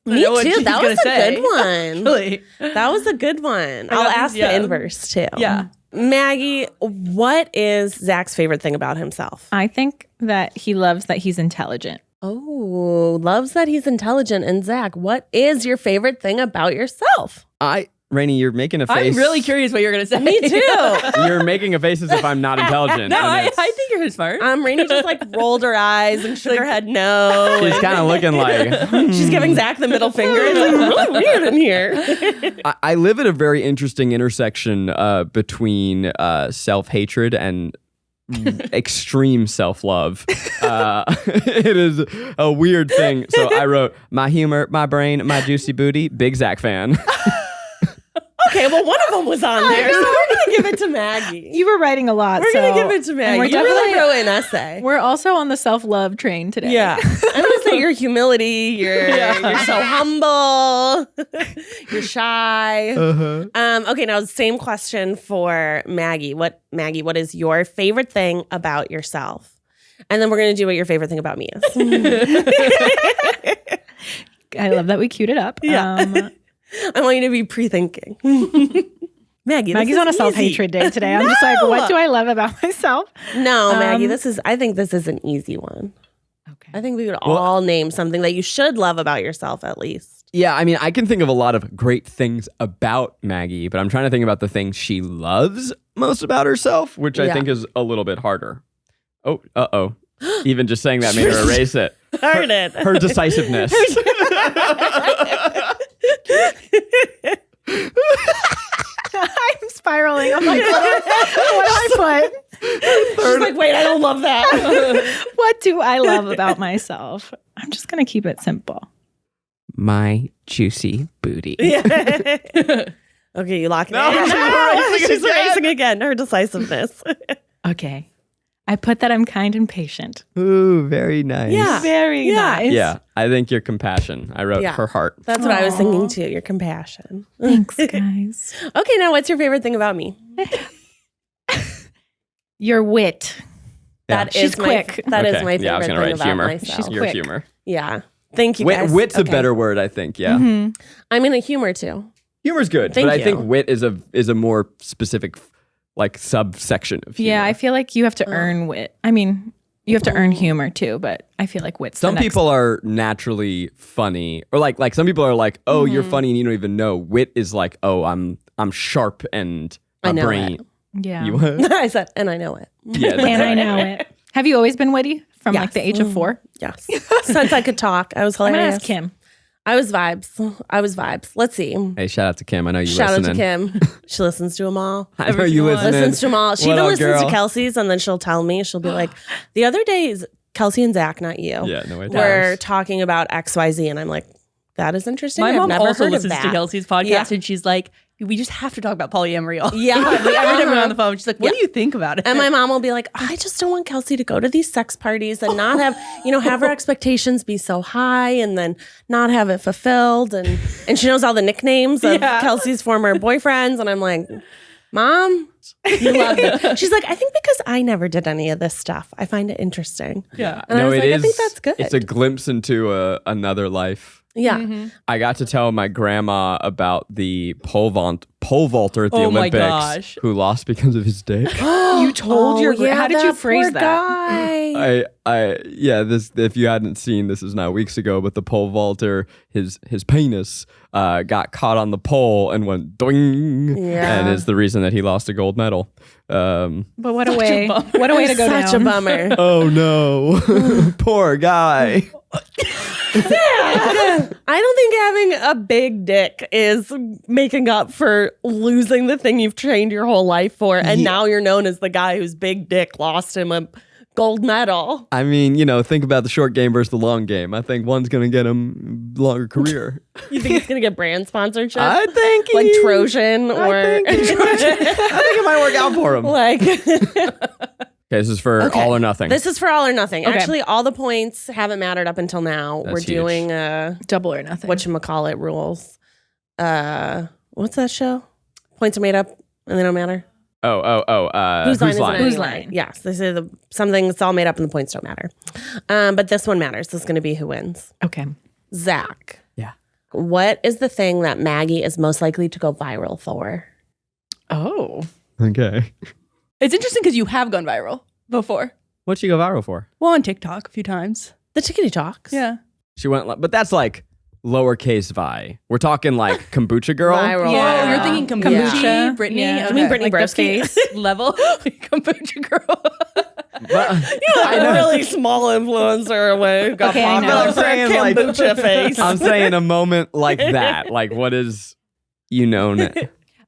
Me know what too. she's That gonna was a say. good one. Really? That was a good one. I I'll got ask these- yeah. the inverse too. Yeah. Maggie, what is Zach's favorite thing about himself? I think that he loves that he's intelligent. Oh, loves that he's intelligent. And Zach, what is your favorite thing about yourself? Rainie, you're making a face. I'm really curious what you're gonna say. Me too. You're making a face as if I'm not intelligent. No, and I it's- think you're smart. Rainey just like rolled her eyes and shook her head no. She's kind of looking like She's giving Zach the middle finger. It's like really weird in here. I live at a very interesting intersection between self-hatred and extreme self-love. It is a weird thing. So I wrote, my humor, my brain, my juicy booty, big Zach fan. Okay, well, one of them was on there, so we're gonna give it to Maggie. You were writing a lot. We're gonna so- give it to and Maggie. We're You really definitely. wrote an essay. We're also on the self-love train today. Yeah, I'm gonna say your humility. You're so humble. You're shy. Okay, now same question for Maggie. What is your favorite thing about yourself? And then we're gonna do what your favorite thing about me is. I love that we queued it up. Yeah. I want you to be pre-thinking. Maggie, Maggie's on a self-hatred day today. I'm just like, what do I love about myself? No, Maggie, I think this is an easy one. Okay. I think we could all name something that you should love about yourself at least. Yeah, I mean, I can think of a lot of great things about Maggie, but I'm trying to think about the things she loves most about herself, which I Yeah. think is a little bit harder. Oh, uh-oh. Even just saying that made her erase it. Heard it. Her decisiveness. I'm spiraling. I'm like, what do I put? She's like, wait, I don't love that. What do I love about myself? I'm just going to keep it simple. My juicy booty. Okay, you lock it No, in. she's erasing She's again. erasing again. Her decisiveness. Okay. I put that I'm kind and patient. Ooh, very nice. Yeah. Very nice. Yeah, I think your compassion. I wrote Yeah. her heart. That's what I was thinking too. Your compassion. Thanks, guys. Okay, now what's your favorite thing about me? Your wit. That She's is quick. That is Okay. my favorite Yeah, I was gonna thing write about humor. myself. She's Your quick. humor. Yeah. Thank you, guys. Wit's a Okay. better word, I think. Yeah. Mhm. I'm in a humor too. Humor's good, Thank but I you. think wit is a more specific like subsection of humor. Yeah, I feel like you have to earn wit. I mean, you have to earn humor too, but I feel like wit's Some the next. people are naturally funny, or like some people are like, "Oh, you're funny," and you don't even know. Wit is like, "Oh, I'm sharp and my I know brain." Yeah. You what? I said, and I know it. Yeah, And I know it. Have you always been witty from like Yes. the age of 4? Yes. Since I could talk, I was I'm hilarious. gonna ask Kim. I was vibes. Let's see. Hey, shout out to Kim. I know you Shout out listening. to Kim. She listens to them all. I know you listening. Listens to them all. She What even up, listens girl? to Kelsey's, and then she'll tell me. She'll be like, the other days, Kelsey and Zach, not you, Yeah, no way. were talking about XYZ, and I'm like, that is interesting. My I've mom never also heard of listens that. to Kelsey's podcast, Yeah. and she's like, "We just have to talk about polyamory all." Yeah. Every time we're on the phone, she's like, "What do you think about it?" And my mom will be like, I just don't want Kelsey to go to these sex parties and not have, have her expectations be so high and then not have it fulfilled. And she knows all the nicknames of Kelsey's former boyfriends. And I'm like, Mom, you love it. She's like, I think because I never did any of this stuff, I find it interesting. yeah. And I was like, I think that's good. It's a glimpse into another life. Yeah. I got to tell my grandma about the pole vaulter at the Oh my Olympics gosh. who lost because of his dick. You told your how did you phrase that? Guy. This, if you hadn't seen, this is now weeks ago, but the pole vaulter, his penis got caught on the pole and went doing, and is the reason that he lost a gold medal. But what a way to go down. Such a bummer. Oh no, poor guy. I don't think having a big dick is making up for losing the thing you've trained your whole life for, and now you're known as the guy whose big dick lost him a gold medal. I mean, think about the short game versus the long game. I think one's going to get him longer career. You think he's gonna get brand sponsorship? I think like Trojan, or I think it might work out for him. like. Okay, this is for all or nothing. This is for all or nothing. Okay. Actually, all the points haven't mattered up until now. That's We're huge. doing Double or nothing. whatchamacallit rules. What's that show? Points are made up and they don't matter. Whose line is it? Whose line? Yes, this is something that's all made up and the points don't matter. But this one matters. This is going to be who wins. Okay. Zach. Yeah. What is the thing that Maggie is most likely to go viral for? Oh. Okay. It's interesting because you have gone viral before. What'd she go viral for? Well, on TikTok a few times. The Chickadee Talks. Yeah. She went, but that's like lowercase vi. We're talking like kombucha girl. Viral. Yeah, viral. you're thinking Kombucha. kombucha, Brittany. Yeah. You mean Brittany Like the Broski? face. level kombucha girl. I know. A really small influencer away. Got Okay, I know. popular I'm for a saying, like- kombucha face. I'm saying a moment like that. Like, what is known?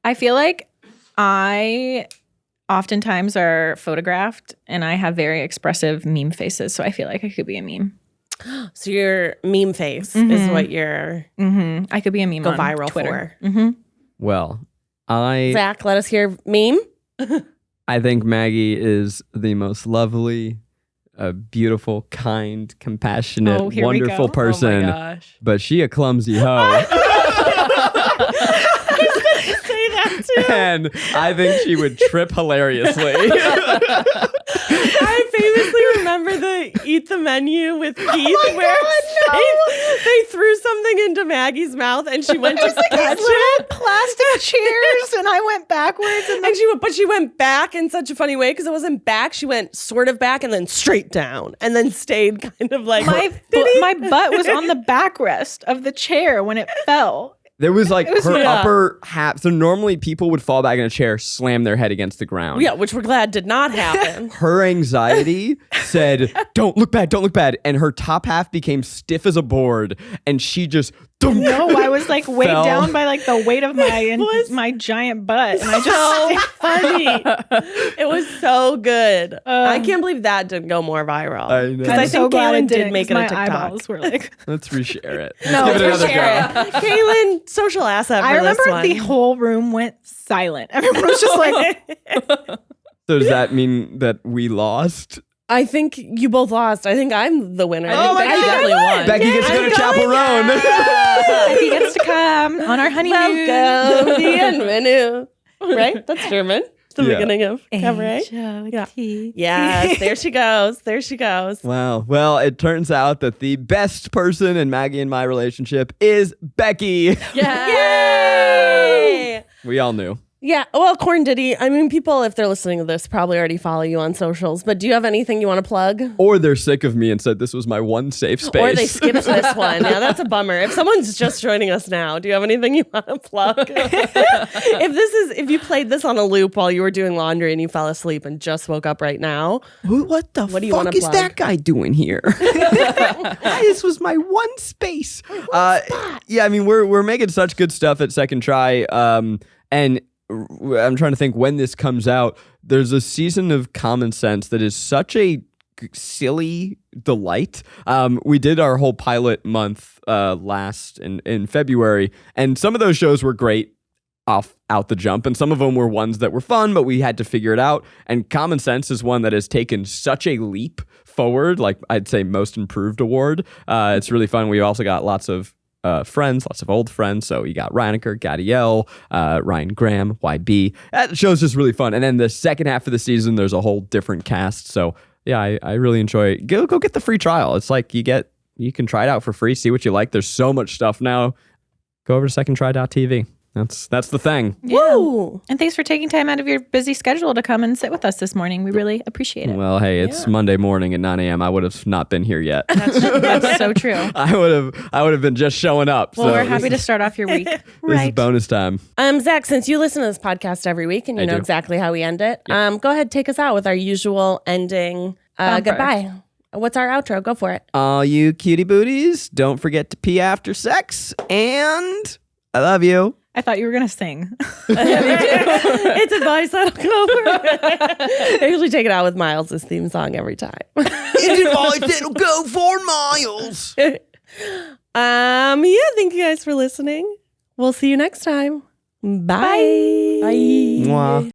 I feel like I oftentimes are photographed and I have very expressive meme faces. So I feel like I could be a meme. So your meme face is what you're Mm-hmm. I could be a meme go on viral Twitter. for. Mm-hmm. Well, I Zach, let us hear meme. think Maggie is the most lovely, beautiful, kind, compassionate, Oh, here we wonderful go. person. Oh my gosh. But she a clumsy hoe. Say that too. And I think she would trip hilariously. I famously remember the Eat the Menu with Keith where they threw something into Maggie's mouth and she went to catch it. Plastic chairs and I went backwards and And she went back in such a funny way because it wasn't back. She went sort of back and then straight down and then stayed kind of like my butt was on the backrest of the chair when it fell. There was like her yeah. upper half. So normally people would fall back in a chair, slam their head against the ground. Yeah, which we're glad did not happen. Her anxiety said, "Don't look bad, don't look bad," and her top half became stiff as a board, and she just No, I was like weighed Fell. down by like the weight of my giant butt, and I just So funny. It was so good. I can't believe that didn't go more viral. I know. Because I I'm so think glad Kaylin it did didn't, make it 'cause a my TikTok. eyeballs were like. Let's reshare it. No, Let's give it for another sure. go. Kaylin, social asset for I remember this one. the whole room went silent. Everyone was just like, So does that mean that we lost? I think you both lost. I think I'm the winner. I think Becky definitely won. Becky gets to go to Chapel Roan. Becky gets to come on our honeymoon. Welcome, bienvenue. Right? That's German. It's the Yeah. beginning of cabaret. Yeah. Yes, there she goes. There she goes. Wow. Well, it turns out that the best person in Maggie and my relationship is Becky. Yay! We all knew. Yeah, well, Corn Diddy, I mean, people, if they're listening to this, probably already follow you on socials, but do you have anything you want to plug? Or they're sick of me and said this was my one safe space. Or they skipped this one. Yeah, that's a bummer. If someone's just joining us now, do you have anything you want to plug? If you played this on a loop while you were doing laundry and you fell asleep and just woke up right now, What the What do you wanna fuck is plug? that guy doing here? This was my one space. Yeah, I mean, we're making such good stuff at Second Try. And I'm trying to think when this comes out. There's a season of Common Sense that is such a silly delight. We did our whole pilot month last in February, and some of those shows were great out the jump, and some of them were ones that were fun, but we had to figure it out. And Common Sense is one that has taken such a leap forward, like I'd say Most Improved Award. It's really fun. We also got lots of friends, lots of old friends. So you got Rainie, Gadiel, Ryan Graham, YB. That show's just really fun. And then the second half of the season, there's a whole different cast. So yeah, I really enjoy it. Go get the free trial. It's like you get you can try it out for free, see what you like. There's so much stuff now. Go over to secondtry.tv. That's the thing. Yeah. Woo! And thanks for taking time out of your busy schedule to come and sit with us this morning. We really appreciate it. Well, hey, it's Monday morning at 9 a.m. I would have not been here yet. That's so true. I would have been just showing up. Well, so we're happy to start off your week. This is bonus time. Zach, since you listen to this podcast every week and you know do. exactly how we end it, go ahead, take us out with our usual ending. Goodbye. What's our outro? Go for it. All you cutie booties, don't forget to pee after sex. And I love you. I thought you were going to sing. It's advice that'll go for I usually take it out with Miles' theme song every time. It's advice that'll go for miles. Thank you guys for listening. We'll see you next time. Bye. Bye. Mwah.